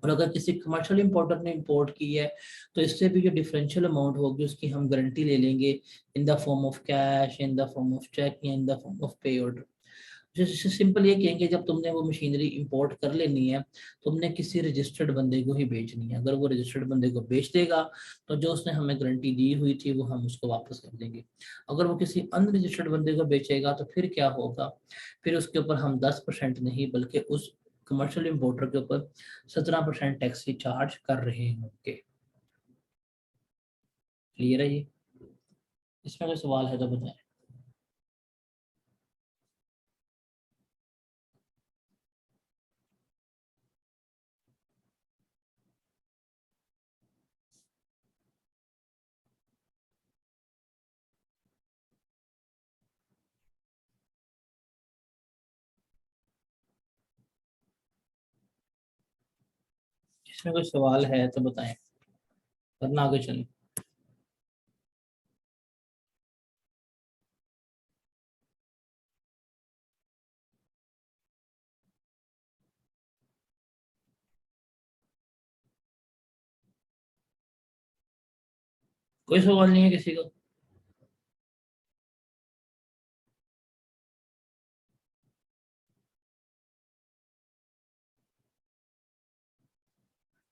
और अगर किसी कमर्शियल इंपोर्टर ने इंपोर्ट की है, तो इससे भी जो डिफरेंशियल अमाउंट होगी उसकी हम गारंटी ले लेंगे in the form of cash, in the form of cheque या in the form of pay order. जैसे सिंपल ये कहेंगे, जब तुमने वो मशीनरी इंपोर्ट कर लेनी है, तुमने किसी रजिस्टर्ड बंदे को ही बेचनी है। अगर वो रजिस्टर्ड बंदे को बेच देगा तो जो उसने हमें गारंटी दी हुई थी वो हम उसको वापस कर देंगे। अगर वो किसी अनरजिस्टर्ड बंदे को बेचेगा तो फिर क्या होगा, फिर उसके ऊपर हम 10% नहीं बल्कि उस कमर्शियल इंपोर्टर के ऊपर 17% टैक्स ही चार्ज कर रहे होंगे। क्लियर है ये? इसमें कोई सवाल है तो बताएं। इसमें कोई सवाल है तो बताएं, वरना आगे चलें। कोई सवाल नहीं है किसी को?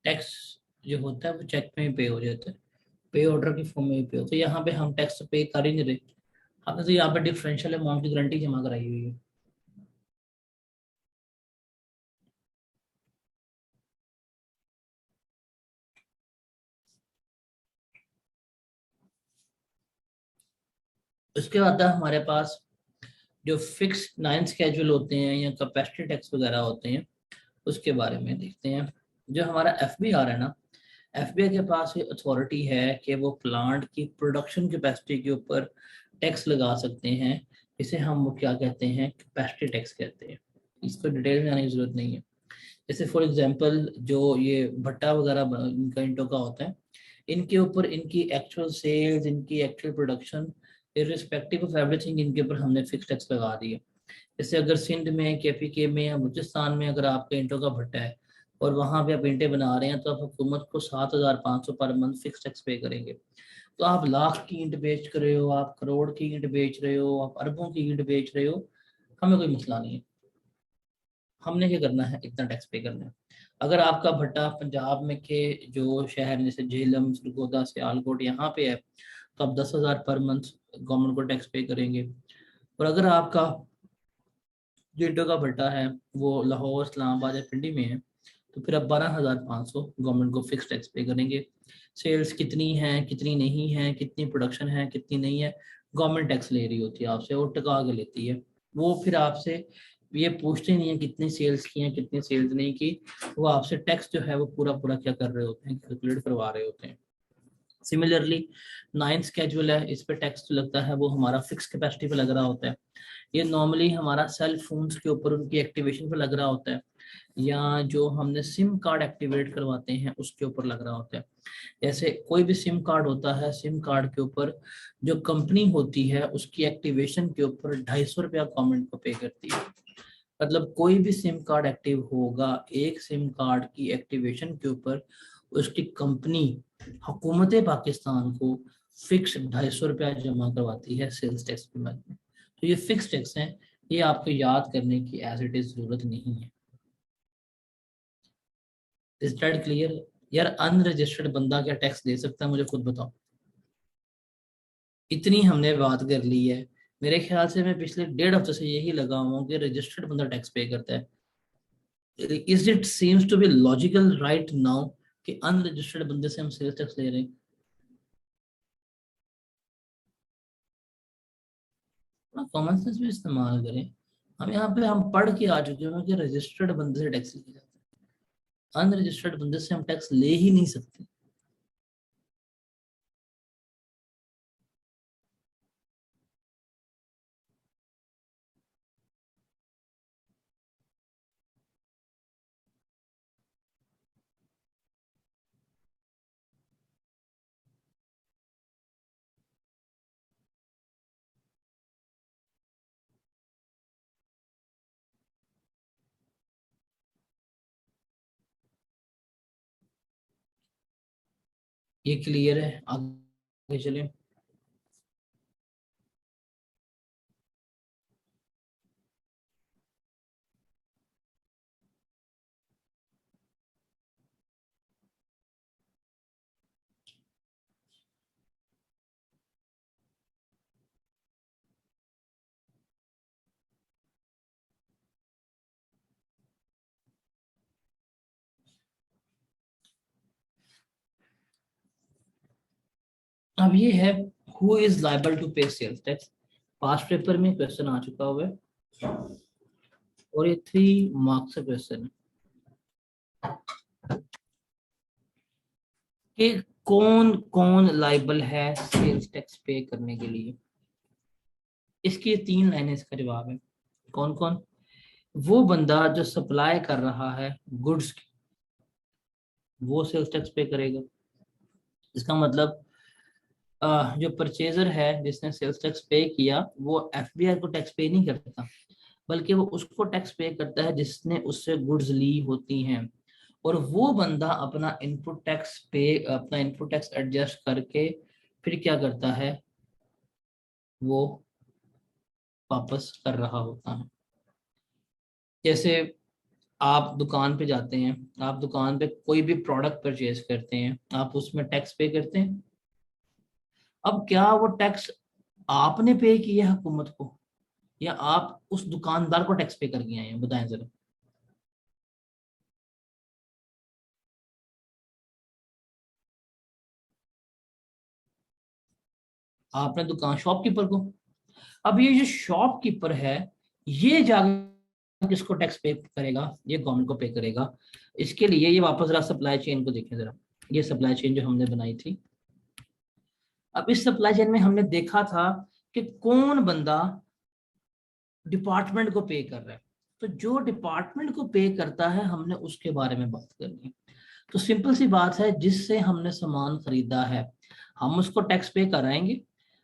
टैक्स जो होता है वो चेक में ही पे हो जाता है, पे ऑर्डर की फॉर्म में ही पे होता है। यहाँ पे हम टैक्स पे कर ही नहीं रहे, हमने तो यहाँ पे डिफरेंशियल अमाउंट की गारंटी जमा कराई हुई है। उसके बाद हमारे पास जो फिक्स 9 स्केड्यूल होते हैं या कैपेसिटी टैक्स वगैरह होते हैं, उसके बारे में देखते हैं। जो हमारा एफबीआर है ना, एफबीआई के पास ये अथॉरिटी है कि वो प्लांट की प्रोडक्शन कैपेसिटी के ऊपर टैक्स लगा सकते हैं। इसे हम वो क्या कहते हैं, कैपेसिटी टैक्स कहते हैं। इसको डिटेल में आने की जरूरत नहीं है। जैसे फॉर एग्जांपल जो ये भट्टा वगैरह इनका इंटो का होता है, इनके ऊपर इनकी एक्चुअल सेल्स, इनकी actual production, irrespective of everything, इनके ऊपर हमने फिक्स टैक्स लगा दी है। जैसे अगर सिंध में, केपीके में या बलूचिस्तान में अगर आपका ईंटों का भट्टा है और वहां पे आप ईंटें बना रहे हैं, तो आप हुकूमत को 7,500 पर मंथ फिक्स टैक्स पे करेंगे। तो आप लाख की ईंट बेच रहे हो, आप करोड़ की ईंट बेच रहे हो, आप अरबों की ईंट बेच रहे हो, हमें कोई मसला नहीं है। हमने क्या करना है, इतना टैक्स पे करना है। अगर आपका भट्टा पंजाब में के जो शहर जैसे झेलम, सरगोदा, सियालकोट यहाँ पे है, तो आप 10,000 पर मंथ गवर्नमेंट को टैक्स पे करेंगे। और अगर आपका जिंटो का भट्टा है वो लाहौर, इस्लामाबाद या पिंडी में है, तो फिर आप 12,500 गवर्नमेंट को फिक्स टैक्स पे करेंगे। सेल्स कितनी है, कितनी नहीं है, कितनी प्रोडक्शन है, कितनी नहीं है, गवर्नमेंट टैक्स ले रही होती है आपसे और टका के लेती है। वो फिर आपसे ये पूछते नहीं है कितनी सेल्स की हैं, कितनी सेल्स नहीं की। वो आपसे टैक्स जो है वो पूरा पूरा क्या कर रहे होते हैं, कैलकुलेट करवा रहे होते हैं। सिमिलरली 9 स्केड्यूल है, इस पे टैक्स जो लगता है वो हमारा फिक्स कैपेसिटी पे लग रहा होता है। ये नॉर्मली हमारा सेल फोन्स के ऊपर उनकी एक्टिवेशन पे लग रहा होता है, या जो हमने सिम कार्ड एक्टिवेट करवाते हैं उसके ऊपर लग रहा होता है। जैसे कोई भी सिम कार्ड होता है, सिम कार्ड के ऊपर जो कंपनी होती है उसकी एक्टिवेशन के ऊपर 250 रुपया गवर्नमेंट को पे करती है। मतलब कोई भी सिम कार्ड एक्टिव होगा, एक सिम कार्ड की एक्टिवेशन के ऊपर उसकी कंपनी हुकूमत पाकिस्तान को फिक्स 250 रुपया जमा करवाती है सेल्स टैक्स के माध्यम। तो ये फिक्स टैक्स हैं, ये आपको याद करने की एज इट इज जरूरत नहीं है। Is that clear? यार अनरजिस्टर्ड बंदा क्या टैक्स दे सकता है, मुझे खुद बताओ। इतनी हमने बात कर ली है, मेरे ख्याल से मैं पिछले 1.5 हफ्ते से यही लगा हुआ हूँ कि रजिस्टर्ड बंदा टैक्स पे करता है। Is it seems to be logical right now कि अनरजिस्टर्ड बंदे से हम सेल्स टैक्स ले रहे हैं? कॉमन सेंस भी इस्तेमाल करें। हम यहाँ पे हम पढ़ के आ चुके हैं कि रजिस्टर्ड बंदे से टैक्स लिया जाता है, अनरजिस्टर्ड बंदे से हम टैक्स ले ही नहीं सकते। ये क्लियर है, आगे चलें। अब ये है हु इज लायबल टू पे सेल्स टैक्स। पास्ट पेपर में क्वेश्चन आ चुका हुआ है और ये 3 मार्क्स का क्वेश्चन है कि कौन कौन लायबल है सेल्स टैक्स पे करने के लिए। इसकी 3 लाइनें इसका जवाब है। कौन कौन? वो बंदा जो सप्लाई कर रहा है गुड्स की, वो सेल्स टैक्स पे करेगा। इसका मतलब जो परचेजर है जिसने सेल्स टैक्स पे किया वो एफबीआई को टैक्स पे नहीं करता, बल्कि वो उसको टैक्स पे करता है जिसने उससे गुड्स ली होती हैं। और वो बंदा अपना इनपुट टैक्स एडजस्ट करके फिर क्या करता है, वो वापस कर रहा होता है। जैसे आप दुकान पे जाते हैं, आप दुकान पे कोई भी प्रोडक्ट परचेज करते हैं, आप उसमें टैक्स पे करते हैं। अब क्या वो टैक्स आपने पे किया है हुकूमत को, या आप उस दुकानदार को टैक्स पे करके आए हैं? बताएं जरा। आपने दुकान शॉपकीपर को। अब ये जो शॉपकीपर है, ये जाकर किसको टैक्स पे करेगा? ये गवर्नमेंट को पे करेगा। इसके लिए ये वापस जरा सप्लाई चेन को देखें जरा। ये सप्लाई चेन जो हमने बनाई थी, अब इस सप्लाई चेन में हमने देखा था कि कौन बंदा डिपार्टमेंट को पे कर रहा है। तो जो डिपार्टमेंट को पे करता है हमने उसके बारे में बात करनी है। तो सिंपल सी बात है, जिससे हमने सामान खरीदा है हम उसको टैक्स पे कराएंगे।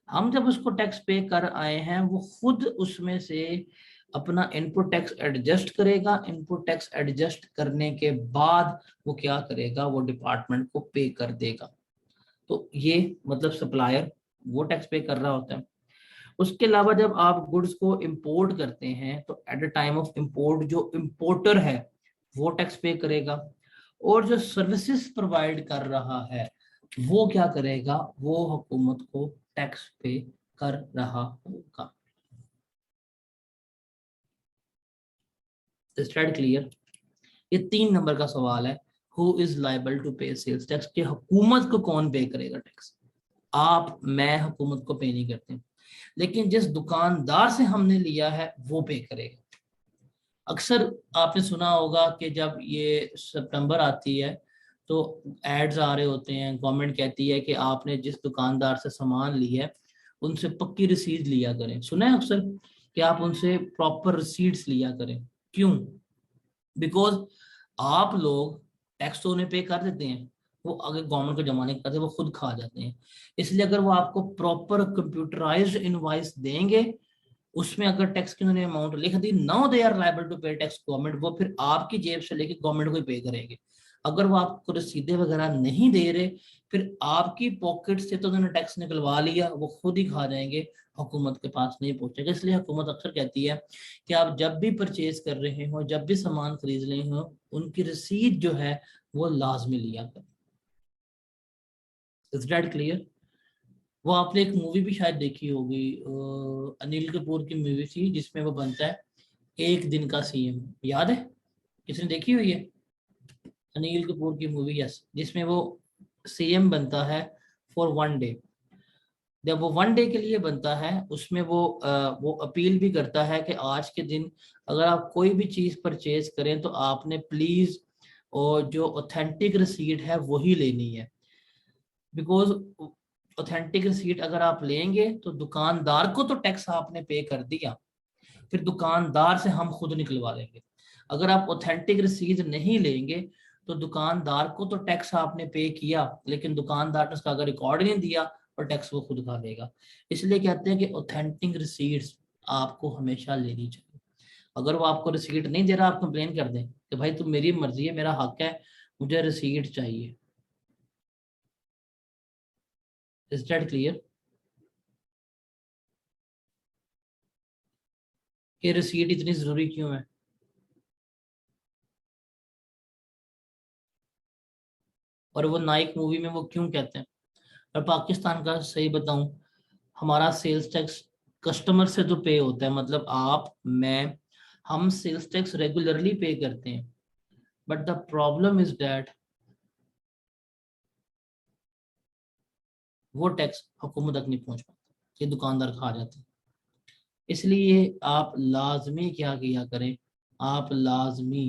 हम जब उसको टैक्स पे कर आए हैं, वो खुद उसमें से अपना इनपुट टैक्स एडजस्ट करेगा। इनपुट टैक्स एडजस्ट करने के बाद वो क्या करेगा, वो डिपार्टमेंट को पे कर देगा। तो ये मतलब सप्लायर वो टैक्स पे कर रहा होता है। उसके अलावा जब आप गुड्स को इंपोर्ट करते हैं तो eight the time of import जो इंपोर्टर है वो टैक्स पे करेगा। और जो सर्विसेज प्रोवाइड कर रहा है वो क्या करेगा, वो हुकूमत को टैक्स पे कर रहा होगा। Straight clear? ये 3 नंबर का सवाल है, हु इज लाइबल टू पे सेल्स टैक्स, कि हुकूमत को कौन पे करेगा टैक्स। आप मैं हुकूमत को पे नहीं करते, लेकिन जिस दुकानदार से हमने लिया है वो पे करेगा। अक्सर आपने सुना होगा कि जब ये सितंबर आती है तो एड्स आ रहे होते हैं, गवर्नमेंट कहती है कि आपने जिस दुकानदार से सामान लिया है उनसे पक्की रसीद लिया करें। सुना है अक्सर कि आप उनसे प्रॉपर रसीड्स लिया करें। क्यों? बिकॉज आप लोग टैक्स तो उन्हें पे कर देते हैं, वो अगर गवर्नमेंट को जमा नहीं करते वो खुद खा जाते हैं। इसलिए अगर वो आपको प्रॉपर कंप्यूटराइज्ड इनवॉइस देंगे, उसमें अगर टैक्स की उन्होंने अमाउंट लिख दी, now they are liable to pay tax government, वो फिर आपकी जेब से लेके गवर्नमेंट को ही पे करेंगे। अगर वो आपको रसीदें वगैरह नहीं दे रहे, फिर आपकी पॉकेट से तो उन्होंने टैक्स निकलवा लिया, वो खुद ही खा जाएंगे, हुकूमत के पास नहीं पहुंचेगा। इसलिए हुकूमत अक्सर कहती है कि आप जब भी परचेज कर रहे हो, जब भी सामान खरीद रहे हो, उनकी रसीद जो है वो लाजमी लिया करें। Is that clear? वो आपने एक मूवी भी शायद देखी होगी, अनिल कपूर की मूवी थी जिसमें वो बनता है एक दिन का सीएम। याद है? किसने देखी हुई है? अनिल कपूर की मूवी, यस, जिसमें वो सीएम बनता है फॉर 1 डे। जब वो 1 डे के लिए बनता है, उसमें वो अपील भी करता है कि आज के दिन अगर आप कोई भी चीज परचेज करें तो आपने प्लीज और जो ऑथेंटिक रसीट है वही लेनी है। बिकॉज ऑथेंटिक रिसीट अगर आप लेंगे तो दुकानदार को तो टैक्स आपने पे कर दिया, फिर दुकानदार से हम खुद निकलवा देंगे। अगर आप ऑथेंटिक रिसीट नहीं लेंगे तो दुकानदार को तो टैक्स आपने पे किया, लेकिन दुकानदार ने उसका अगर रिकॉर्ड नहीं दिया और टैक्स वो खुद खा देगा। इसलिए कहते हैं कि ऑथेंटिक रिसीट्स आपको हमेशा लेनी चाहिए। अगर वो आपको रिसीट नहीं दे रहा, आप कंप्लेन कर दें कि भाई तुम, मेरी मर्जी है, मेरा हक है, मुझे रिसीट चाहिए। Is that clear? कि रिसीट इतनी जरूरी क्यों है? और वो नाइक मूवी में वो क्यों कहते हैं? और पाकिस्तान का सही बताऊं, हमारा सेल्स टैक्स कस्टमर से तो पे होता है, मतलब आप मैं, हम सेल्स टैक्स रेगुलरली पे करते हैं। But the problem is that वो टैक्स हुकूमत तक नहीं पहुंच पाता, ये दुकानदार खा जाते हैं। इसलिए आप लाजमी क्या किया करें, आप लाजमी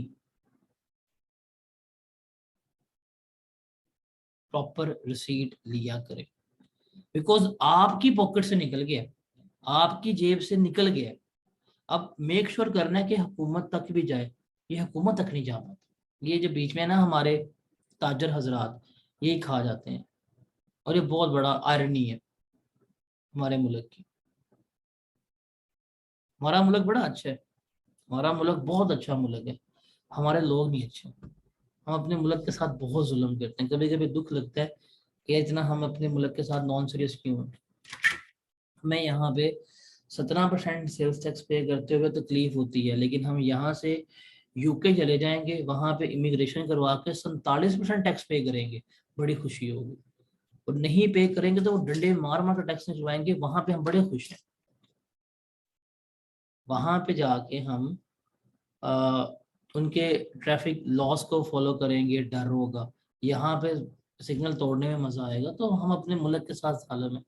प्रॉपर रिसीट लिया करें, बिकॉज आपकी पॉकेट से निकल गया, आपकी जेब से निकल गया। अब मेक श्योर करना है कि हुकूमत तक भी जाए, ये हुकूमत तक नहीं जा पाता। ये जो बीच में ना हमारे ताजर हजरात यही खा जाते हैं, और ये बहुत बड़ा आयरनी है हमारे मुल्क की। हमारा मुल्क बड़ा अच्छा है, हमारा मुल्क बहुत अच्छा मुल्क है, हमारे लोग नहीं अच्छे। हम अपने मुल्क के साथ बहुत जुल्म करते हैं, कभी कभी दुख लगता है कि इतना हम अपने मुल्क के साथ नॉन सीरियस क्यों हैं। हमें यहाँ पे 17% सेल्स टैक्स पे करते हुए तकलीफ होती है, लेकिन हम यहाँ से यूके चले जाएंगे, वहां पे इमिग्रेशन करवा के 47% टैक्स पे करेंगे, बड़ी खुशी होगी। और नहीं पे करेंगे तो वो डंडे मार मार कर टैक्स निकलवाएंगे, वहां पे हम बड़े खुश हैं। वहां पे जाके हम आ, उनके ट्रैफिक लॉस को फॉलो करेंगे, डर होगा। यहाँ पे सिग्नल तोड़ने में मजा आएगा, तो हम अपने मुल्क के साथ सालों में,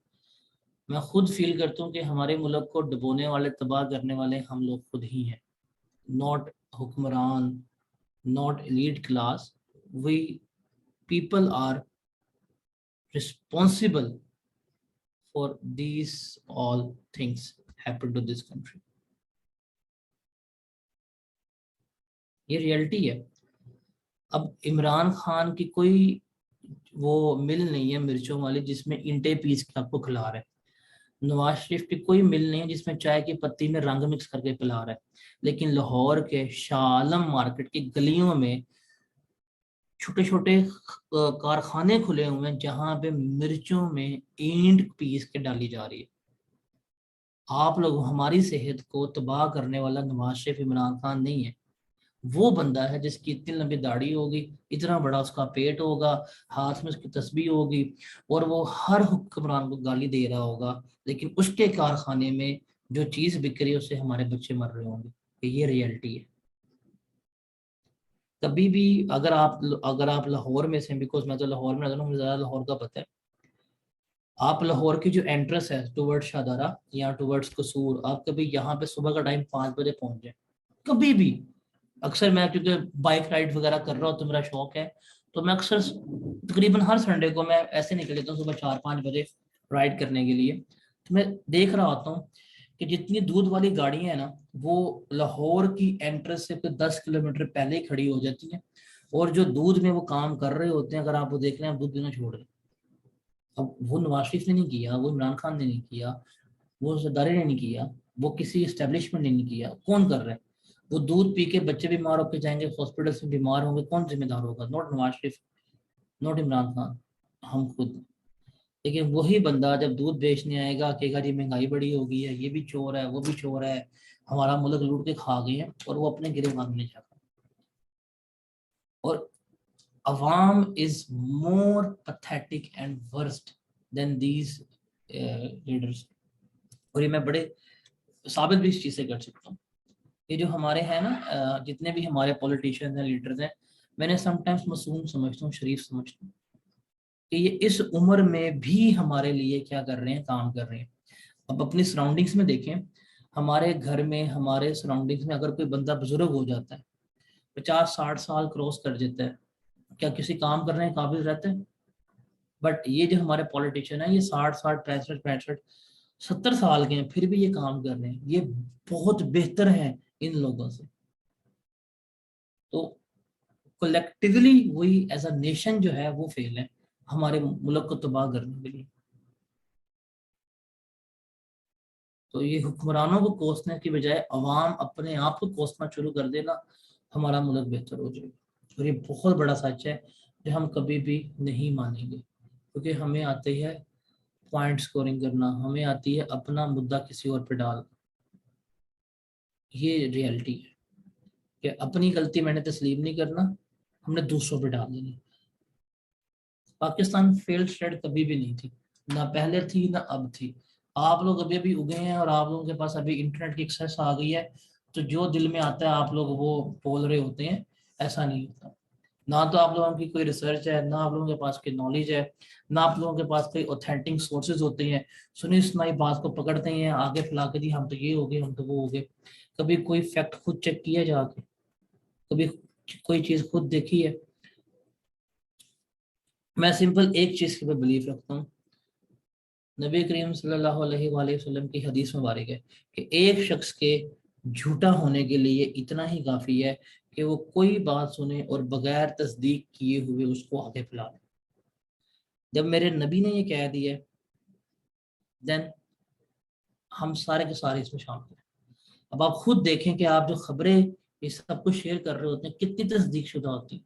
मैं खुद फील करता हूँ कि हमारे मुल्क को डुबोने वाले, तबाह करने वाले हम लोग खुद ही हैं, नॉट हुक्मरान, not elite class. We people are responsible for these all things happen to this country. ये रियलिटी है। अब इमरान खान की कोई वो मिल नहीं है मिर्चों वाली जिसमें इंटे पीस के आपको खिला रहा है। नवाज शरीफ की कोई मिल नहीं है जिसमें चाय की पत्ती में रंग मिक्स करके पिला रहा है। लेकिन लाहौर के शालम मार्केट की गलियों में छोटे छोटे कारखाने खुले हुए हैं जहां पे मिर्चों में ईंट पीस के डाली जा रही है। आप लोग, हमारी सेहत को तबाह करने वाला नवाज शरीफ इमरान खान नहीं है, वो बंदा है जिसकी इतनी लंबी दाढ़ी होगी, इतना बड़ा उसका पेट होगा, हाथ में उसकी तस्बीह होगी, और वो हर हुक्मरान को गाली दे रहा होगा, लेकिन उसके कारखाने में जो चीज बिक रही है उससे हमारे बच्चे मर रहे होंगे। ये रियलिटी है। कभी भी अगर आप लाहौर में से, बिकॉज मैं तो लाहौर में रहता हूँ, मुझे ज्यादा लाहौर का पता है। आप लाहौर की जो एंट्रेंस है टुवर्ड्स शाहदारा या टुवर्ड्स कसूर, आप कभी यहाँ पे सुबह का टाइम 5 बजे पहुंच जाए, कभी भी। अक्सर मैं, क्योंकि बाइक राइड वगैरह कर रहा हूँ तो मेरा शौक है, तो मैं अक्सर तकरीबन हर संडे को मैं ऐसे निकल लेता हूँ सुबह 4-5 बजे राइड करने के लिए। तो मैं देख रहा होता हूँ कि जितनी दूध वाली गाड़ियां हैं ना, वो लाहौर की एंट्रेंस से 10 किलोमीटर पहले ही खड़ी हो जाती हैं। और जो दूध में वो काम कर रहे होते हैं, अगर आप वो देख रहे हैं, दूध देना छोड़ रहे हैं। अब वो नवाज शरीफ ने नहीं किया, वो इमरान खान ने नहीं किया, वो सरदारी ने नहीं किया, वो किसी एस्टेब्लिशमेंट ने नहीं किया, कौन कर रहा है? वो दूध पी के बच्चे बीमार होकर जाएंगे, हॉस्पिटल में बीमार होंगे, कौन जिम्मेदार होगा? नॉट नवाज शरीफ, नॉट इमरान खान, हम खुद। लेकिन वही बंदा जब दूध बेचने आएगा कहेगा जी महंगाई बड़ी हो गई है, ये भी चोर है, वो भी चोर है, हमारा मुल्क लूट के खा गए हैं, और वो अपने गिरफ्तार नहीं चाहता। और अवाम is more pathetic and worst then these leaders. और ये मैं बड़े साबित भी इस चीज से कर सकता हूँ। ये जो हमारे हैं ना, जितने भी हमारे पॉलिटिशियंस हैं, लीडर्स हैं, मैंने समटाइम्स मासूम समझता हूँ, शरीफ समझता हूँ कि ये इस उम्र में भी हमारे लिए क्या कर रहे हैं, काम कर रहे हैं। अब अपनी सराउंडिंग्स में देखें, हमारे घर में, हमारे सराउंडिंग्स में अगर कोई बंदा बुजुर्ग हो जाता है, 50-60 साल क्रॉस कर जाता है, क्या किसी काम करने के काबिल रहते हैं? बट ये जो हमारे पॉलिटिशियन है, ये 60-60, 65-65, 70 साल के हैं, फिर भी ये काम कर रहे हैं, ये बहुत बेहतर है इन लोगों से। तो कलेक्टिवली वही एज अ नेशन जो है वो फेल है हमारे मुल्क को तबाह करने के लिए। तो ये हुक्मरानों को कोसने की बजाय अवाम अपने आप को कोसना शुरू कर देना, हमारा मुल्क बेहतर हो जाएगा। और ये बहुत बड़ा सच है जो हम कभी भी नहीं मानेंगे, क्योंकि हमें आती है पॉइंट स्कोरिंग करना, हमें आती है अपना मुद्दा किसी और पे डाल। ये रियलिटी है कि अपनी गलती मैंने तस्लीम नहीं करना, हमने दूसरों पे डाल देनी। पाकिस्तान फेल्ड स्टेट कभी भी नहीं थी, ना पहले थी ना अब थी। आप लोग अभी अभी उगे हैं और आप लोगों के पास अभी इंटरनेट की एक्सेस आ गई है, तो जो दिल में आता है आप लोग वो बोल रहे होते हैं, ऐसा नहीं होता। ना तो आप लोगों की कोई रिसर्च है, ना आप लोगों के पास कोई नॉलेज है, ना आप लोगों के पास कोई ऑथेंटिक सोर्सेज होते हैं। सुनी सुनाई बात को पकड़ते हैं आगे फैला के, जी हम तो ये हो गए, हम तो वो हो गए। कभी कोई फैक्ट खुद चेक किया जाके? कभी कोई चीज खुद देखी है? मैं सिंपल एक चीज के ऊपर बिलीव रखता हूँ। नबी करीम सल्लल्लाहु अलैहि वसल्लम की हदीस मुबारक है कि एक शख्स के झूठा होने के लिए इतना ही काफी है कि वो कोई बात सुने और बगैर तस्दीक किए हुए उसको आगे फैला दे। जब मेरे नबी ने ये कह दिया, देन हम सारे के सारे इसमें शामिल हैं। अब आप खुद देखें कि आप जो खबरें ये सब कुछ शेयर कर रहे होते हैं कितनी तस्दीक शुदा होती हैं।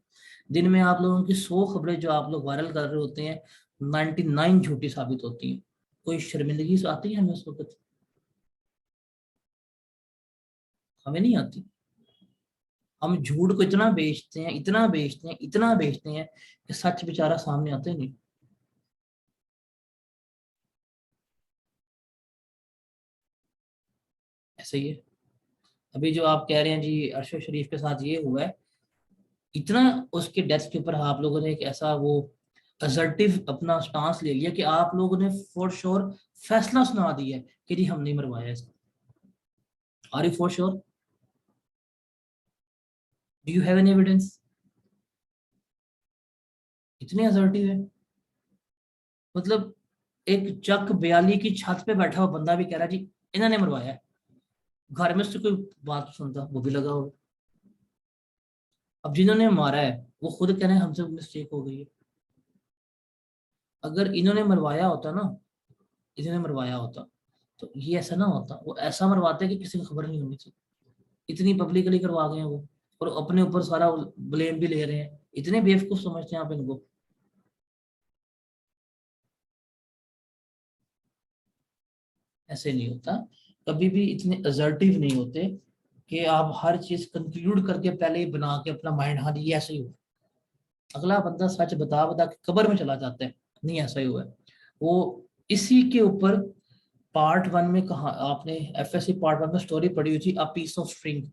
दिन में आप लोगों की 100 खबरें जो आप लोग वायरल कर रहे होते हैं, 99 झूठी साबित होती हैं। कोई शर्मिंदगी से आती है हमें उस वक्त? हमें नहीं आती। हम झूठ को इतना बेचते हैं, इतना बेचते हैं, इतना बेचते हैं कि सच बेचारा सामने आता ही नहीं। ऐसे ही है। अभी जो आप कह रहे हैं जी अरशद शरीफ के साथ ये हुआ है, इतना उसके डेथ के ऊपर आप लोगों ने एक ऐसा वो असर्टिव अपना स्टांस ले लिया कि आप लोगों ने फॉर श्योर फैसला सुना दिया है कि जी हम नहीं मरवाया इसको। Are you for sure? Do you have any evidence? इतने असर्टिव है। मतलब एक चक बयाली की छत पे बैठा हुआ बंदा भी कह रहा है जी इन्होंने मरवाया है। घर में से कोई बात सुनता वो भी लगा होगा। अब जिन्होंने मारा है वो खुद कह रहे हैं हमसे मिस्टेक हो गई है। अगर इन्होंने मरवाया होता ना, इन्होंने मरवाया होता तो ये ऐसा ना होता। वो ऐसा मरवाते कि किसी को खबर नहीं होनी चाहिए। इतनी पब्लिकली करवा गए हैं वो, और अपने ऊपर सारा ब्लेम भी ले रहे हैं। इतने बेवकूफ समझते हैं आप इनको? ऐसे नहीं होता। कभी भी इतने असर्टिव नहीं होते कि आप हर चीज कंक्लूड करके पहले ही बना के अपना माइंड, हाँ जी ये ऐसे ही हुआ। अगला बंदा सच बता बता के कब्र में चला जाता है, नहीं ऐसा ही हुआ है। वो इसी के ऊपर पार्ट वन में कहा आपने, एफएससी पार्ट वन में स्टोरी पढ़ी हुई थी, अ पीस ऑफ स्ट्रिंग।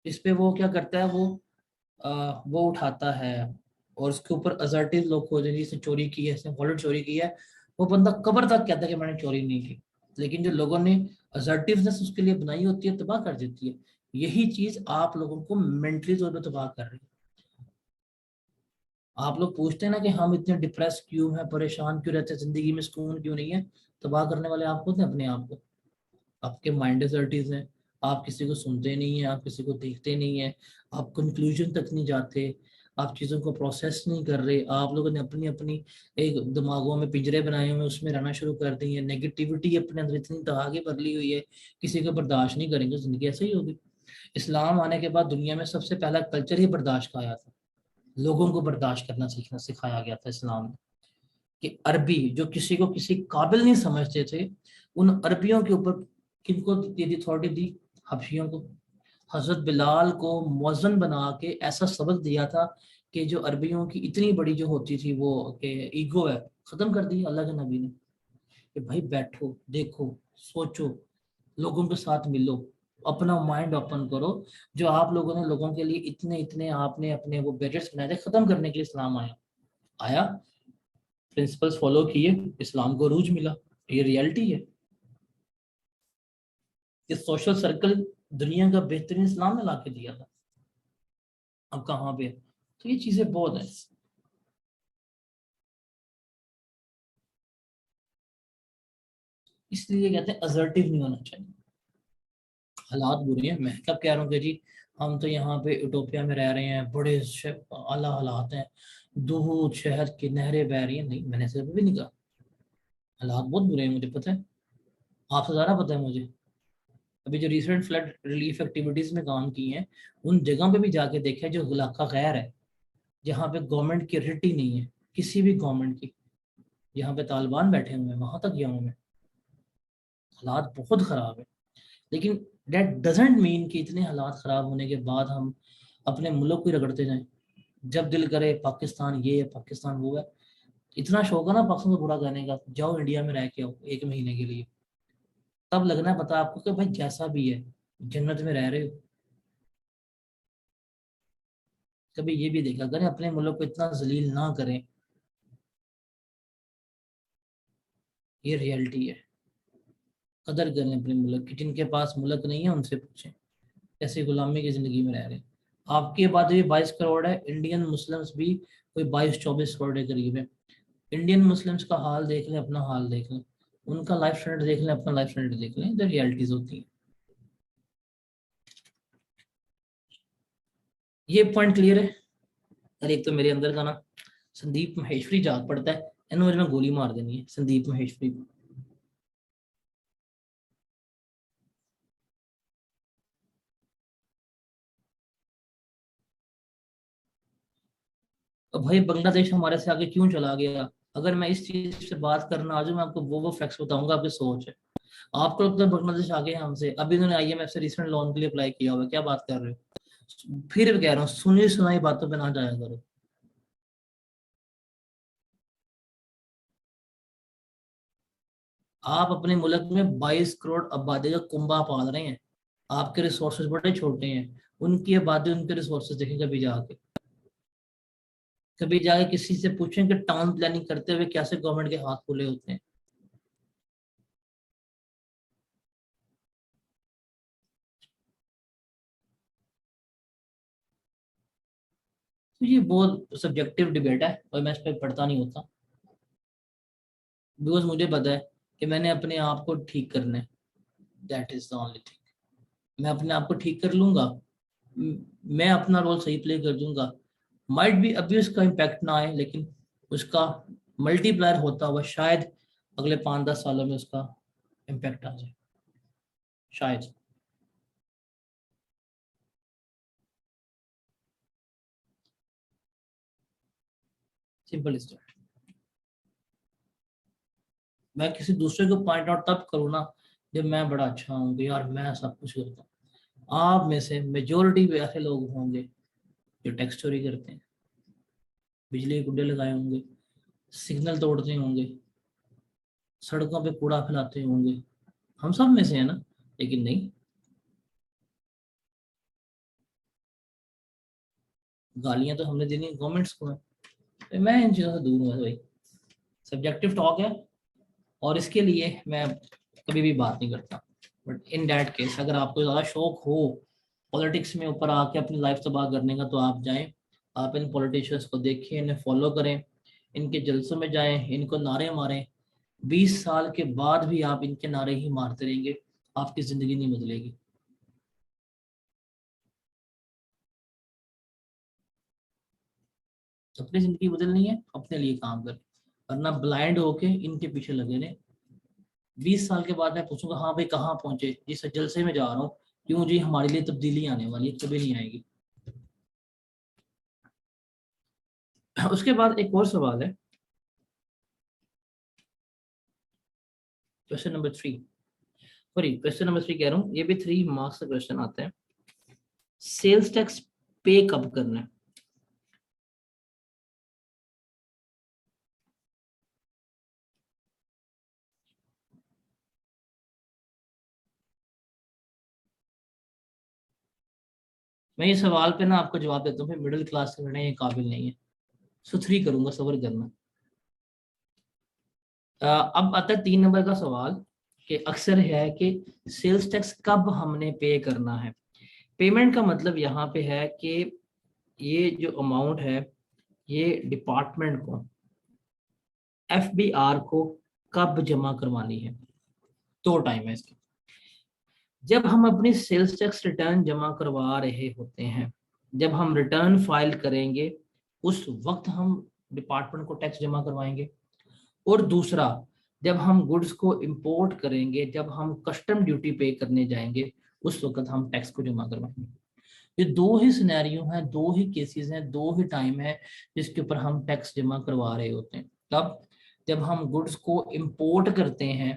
इस पे वो क्या करता है, वो उठाता है और उसके ऊपर असर्टिव लोग खोज जिसने चोरी की है, इसने वॉलेट चोरी की है। वो बंदा कब्र तक कहता है कि मैंने चोरी नहीं की। लेकिन जो लोगों ने असर्टिवनेस उसके लिए बनाई होती है तबाह कर देती है। यही चीज आप लोगों को मेंटली तौर पर तबाह कर रही है। आप लोग पूछते हैं ना कि हम इतने डिप्रेस क्यों हैं, परेशान क्यों रहते हैं, जिंदगी में सुकून क्यों नहीं है? तबाह करने वाले आप खुद हैं अपने आप को। आपके माइंड डिसर्टिव हैं। आप किसी को सुनते नहीं हैं, आप किसी को देखते नहीं हैं, आप कंक्लूजन तक नहीं जाते, आप चीज़ों को प्रोसेस नहीं कर रहे। आप लोगों ने अपनी अपनी एक दिमागों में पिंजरे बनाए हुए हैं, उसमें रहना शुरू कर दी है। नेगेटिविटी अपने अंदर इतनी आगे भर ली हुई है, किसी को बर्दाश्त नहीं करेंगे, जिंदगी ऐसे ही होगी। इस्लाम आने के बाद दुनिया में सबसे पहला कल्चर ही बर्दाश्त का आया था। लोगों को बर्दाश्त करना सीखना सिखाया गया था इस्लाम में। कि अरबी जो किसी को किसी काबिल नहीं समझते थे, उन अरबियों के ऊपर किनको दी अथॉरिटी दी? हबशियों को। हजरत बिलाल को मौजन बना के ऐसा सबक दिया था कि जो अरबियों की इतनी बड़ी जो होती थी वो कि ईगो है, खत्म कर दी अल्लाह के नबी ने। कि भाई बैठो, देखो, सोचो, लोगों के साथ मिलो, अपना माइंड ओपन करो। जो आप लोगों ने लोगों के लिए इतने इतने आपने अपने वो बजट्स बनाए थे, खत्म करने के लिए इस्लाम आया। आया, प्रिंसिपल्स फॉलो किए, इस्लाम को रूज मिला। ये रियलिटी है। ये सोशल सर्कल दुनिया का बेहतरीन इस्लाम ने ला के दिया था। अब कहाँ पे है? तो ये चीजें बहुत हैं। इसलिए कहते हैं असर्टिव नहीं होना चाहिए। हालात बुरे हैं, मैं कब कह रहा हूँ कि जी हम तो यहाँ पे यूटोपिया में रह रहे हैं, बड़े आला हालात हैं, दूध शहर की नहरें बह रही हैं। नहीं, मैंने सिर्फ भी नहीं कहा। हालात बहुत बुरे हैं, मुझे पता है। आपसे ज़्यादा पता है मुझे। अभी जो रिसेंट फ्लड रिलीफ एक्टिविटीज में काम की हैं, उन जगह पे भी जाके देखा है जो इलाका गैर है, जहाँ पे गवर्नमेंट की रिटी नहीं है, किसी भी गवर्नमेंट की, जहाँ पे तालिबान बैठे हुए हैं, वहां तक गया हूँ मैं। हालात बहुत खराब है। लेकिन डेट डजेंट मीन कि इतने हालात खराब होने के बाद हम अपने मुल्क को ही रगड़ते जाएं। जब दिल करे पाकिस्तान ये है, पाकिस्तान वो है। इतना शौक है ना पाकिस्तान को बुरा कहने का, जाओ इंडिया में रह के आओ 1 महीने के लिए। तब लगना पता आपको कि भाई जैसा भी है, जन्नत में रह रहे हो। कभी ये भी देखा करें, अपने मुल्क को इतना जलील ना करें, ये रियलिटी है। कदर करें अपने मुल्क की, जिनके पास मुल्क नहीं है उनसे पूछें कैसे गुलामी की जिंदगी में रह रहे हैं। आपकी आबादी भी 22 करोड़ है, इंडियन मुस्लिम्स भी कोई 22-24 करोड़ के करीब है। इंडियन मुस्लिम्स का हाल देख लें, अपना हाल देख लें, उनका लाइफ स्टैंडर्ड देख लें, अपना लाइफ स्टैंडर्ड देख लें, इधर रियलिटीज होती हैं। ये पॉइंट क्लियर है। अरे एक तो मेरे अंदर का ना संदीप महेश्वरी जाग पड़ता है, इन मुझे में गोली मार देनी है संदीप महेश्वरी को। तो भाई बांग्लादेश हमारे से आगे क्यों चला गया? अगर मैं इस चीज से बात करना आ जाऊँ, मैं आपको वो फैक्ट्स बताऊंगा, आपकी सोच है। आपको लगता है बांग्लादेश आगे है हमसे? अभी उन्होंने IMF से रिसेंट लोन के लिए अप्लाई किया हुआ है, क्या बात कर रहे हो? फिर भी कह रहा हूँ, सुनी सुनाई बातों पे ना जाया करो। आप अपने मुल्क में 22 करोड़ आबादी का कुंबा पाल रहे हैं, आपके रिसोर्सेज बड़े छोटे हैं। उनकी आबादी, उनके रिसोर्सेज देखें कभी जाके, कभी जाके किसी से पूछें कि टाउन प्लानिंग करते हुए कैसे गवर्नमेंट के हाथ खुले होते हैं। तो ये बहुत सब्जेक्टिव डिबेट है और मैं इस पर पढ़ता नहीं होता, बिकॉज मुझे पता है कि मैंने अपने आप को ठीक करना है। That is the only thing. मैं अपने आप को ठीक कर लूंगा, मैं अपना रोल सही प्ले कर दूंगा, माइट भी अभी उसका इम्पैक्ट ना आए, लेकिन उसका मल्टीप्लायर होता हुआ शायद अगले 5-10 सालों में उसका इम्पैक्ट आ जाए, शायद। Simple is that. मैं किसी दूसरे को पॉइंट आउट तब करूँ ना जब मैं बड़ा अच्छा हूँ कि यार मैं सब कुछ करता हूँ। आप में से मेजोरिटी ऐसे लोग होंगे जो टैक्स चोरी करते हैं, बिजली के गुड्डे लगाए होंगे, सिग्नल तोड़ते होंगे, सड़कों पे कूड़ा फैलाते होंगे। हम सब में से है ना, लेकिन नहीं, गालियां तो हमने देनी गवर्नमेंट्स को है। तो मैं इन चीज़ों से दूर हूँ भाई। सब्जेक्टिव टॉक है, और इसके लिए मैं कभी भी बात नहीं करता। बट इन दैट केस अगर आपको ज़्यादा शौक हो पॉलिटिक्स में ऊपर आके अपनी लाइफ तबाह करने का, तो आप जाएं, आप इन पॉलिटिशियंस को देखें, इन्हें फॉलो करें, इनके जलसों में जाएं, इनको नारे मारें। 20 साल के बाद भी आप इनके नारे ही मारते रहेंगे, आपकी जिंदगी नहीं बदलेगी। अपनी जिंदगी बदलनी है, अपने लिए काम करें, वरना ब्लाइंड होके इनके पीछे लगे रहे। 20 साल के बाद मैं पूछूंगा हाँ भाई कहाँ पहुंचे, जिस जलसे में जा रहा हूँ, क्यों जी, हमारे लिए तब्दीली आने वाली है, कभी नहीं आएगी। उसके बाद एक और सवाल है, question number 3। Sorry, question number 3 कह रहा हूँ, ये भी 3 मार्क्स का क्वेश्चन आता है। सेल्स टैक्स पे कब करना है? मैं ये सवाल पे ना आपको जवाब देता हूँ, फिर मिडिल क्लास से पढ़ने ये काबिल नहीं है। सुथरी करूंगा, सबर करना। अब आता है 3 नंबर का सवाल, कि अक्सर है कि सेल्स टैक्स कब हमने पे करना है। पेमेंट का मतलब यहाँ पे है कि ये जो अमाउंट है, ये डिपार्टमेंट को, FBR को कब जमा करवानी है। 2 टाइम है इसका। जब हम अपनी सेल्स टैक्स रिटर्न जमा करवा रहे होते हैं, जब हम रिटर्न फाइल करेंगे, उस वक्त हम डिपार्टमेंट को टैक्स जमा करवाएंगे। और दूसरा, जब हम गुड्स को इंपोर्ट करेंगे, जब हम कस्टम ड्यूटी पे करने जाएंगे, उस वक्त हम टैक्स को जमा करवाएंगे। ये 2 ही सिनेरियो हैं, 2 ही केसेस हैं, 2 ही टाइम है जिसके ऊपर हम टैक्स जमा करवा रहे होते हैं। तब जब हम गुड्स को इंपोर्ट करते हैं,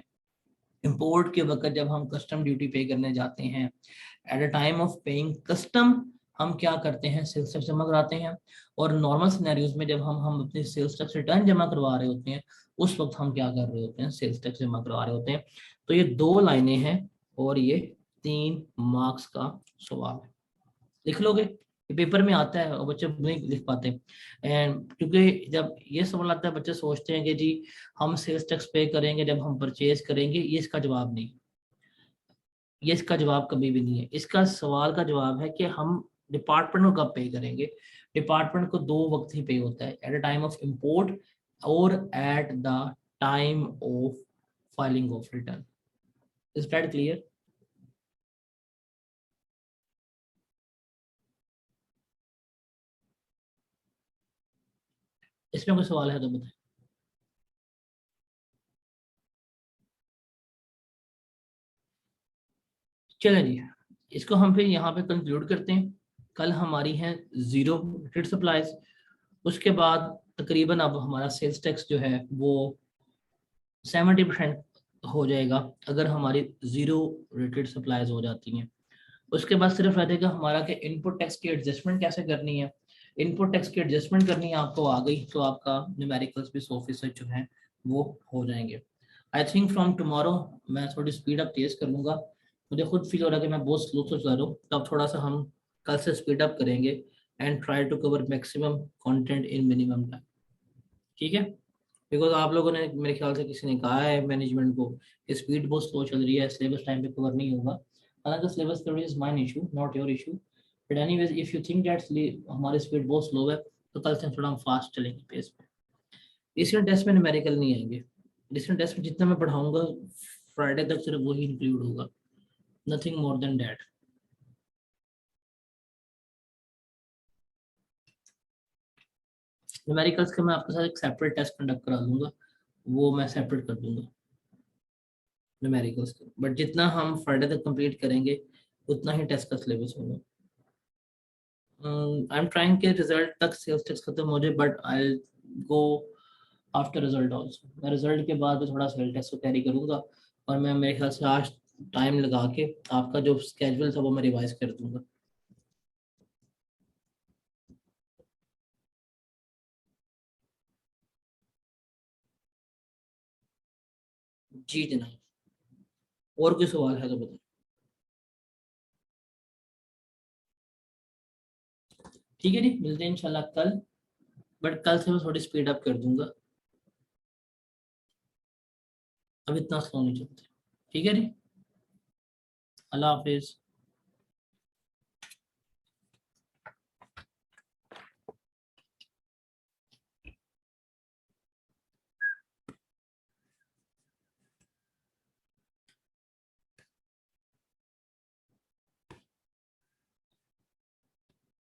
इंपोर्ट के वक्त जब हम कस्टम ड्यूटी पे करने जाते हैं, at a time of paying custom हम क्या करते हैं, सेल्स टैक्स जमा कराते हैं। और नॉर्मल सिनेरियोज में जब हम अपनी सेल्स टैक्स रिटर्न जमा करवा रहे होते हैं, उस वक्त हम क्या कर रहे होते हैं, सेल्स टैक्स जमा करवा रहे होते हैं। तो ये 2 लाइनें हैं और ये 3 मार्क्स का सवाल है, लिख लोगे? ये पेपर में आता है और बच्चे नहीं लिख पाते। एंड क्योंकि जब ये सवाल आता है बच्चे सोचते हैं कि जी हम सेल्स टैक्स पे करेंगे जब हम परचेज करेंगे, ये इसका जवाब नहीं। ये इसका जवाब कभी भी नहीं है। इसका सवाल का जवाब है कि हम डिपार्टमेंट को कब पे करेंगे। डिपार्टमेंट को दो वक्त ही पे होता है, at the time of import और at the time of filing of return. Is that clear? इसमें कोई सवाल है तो बताएं। चलें जी, इसको हम फिर यहाँ पे कंक्लूड करते हैं। कल हमारी है जीरो ट्रेड सप्लाईज। उसके बाद तकरीबन अब हमारा सेल्स टैक्स जो है वो 70% हो जाएगा अगर हमारी जीरो रेटेड सप्लाईज हो जाती हैं। उसके बाद सिर्फ रह जाएगा हमारा कि इनपुट टैक्स की एडजस्टमेंट कैसे करनी है। इनपुट टैक्स की एडजस्टमेंट करनी है आपको आ गई तो आपका न्यूमेरिकल्स भी 100% जो है वो हो जाएंगे। आई थिंक फ्रॉम टुमारो मैं थोड़ी स्पीड अप तेज कर लूँगा। मुझे खुद फील हो रहा है कि मैं बहुत स्लो तो चला रहा हूँ, तब थोड़ा सा हम कल से स्पीड अप करेंगे and try to cover maximum content in minimum time. ठीक है? बिकॉज आप लोगों ने मेरे ख्याल से किसी ने कहा है मैनेजमेंट को कि स्पीड बहुत स्लो चल रही है, सिलेबस टाइम पे कवर नहीं होगा। हालांकि syllabus cover is mine issue not your issue, but anyways if you think that हमारी स्पीड बहुत स्लो है तो कल से थोड़ा हम फास्ट चलेंगे पेस पे। रिसेंट टेस्ट में न्यूमेरिकल नहीं आएंगे। रिसेंट टेस्ट में जितना मैं पढ़ाऊंगा फ्राइडे तक सिर्फ वही इंक्लूड होगा, nothing more than that. Numericals का मैं आपके साथ एक सेपरेट टेस्ट कंडक्ट करा दूंगा, वो मैं सेपरेट कर दूंगा न्यूमेरिकल्स का। बट जितना हम फ्राइडे तक कंप्लीट करेंगे उतना ही टेस्ट का सिलेबस होगा। आई एम ट्राइंग के रिजल्ट तक सेल्स टैक्स खत्म हो जाए, but I go after result also. मैं रिजल्ट के बाद भी थोड़ा सेल टैक्स को कैरी करूंगा और मैं मेरे ख्याल से आज टाइम लगा के आपका जो स्केड्यूल था वो मैं रिवाइज कर दूंगा। जी जनाब, और कोई सवाल है तो बताएं। ठीक है जी, मिलते हैं इंशाल्लाह कल, बट कल से मैं थोड़ी स्पीड अप कर दूंगा, अब इतना स्लो नहीं चलते। ठीक है जी, अल्लाह हाफिज।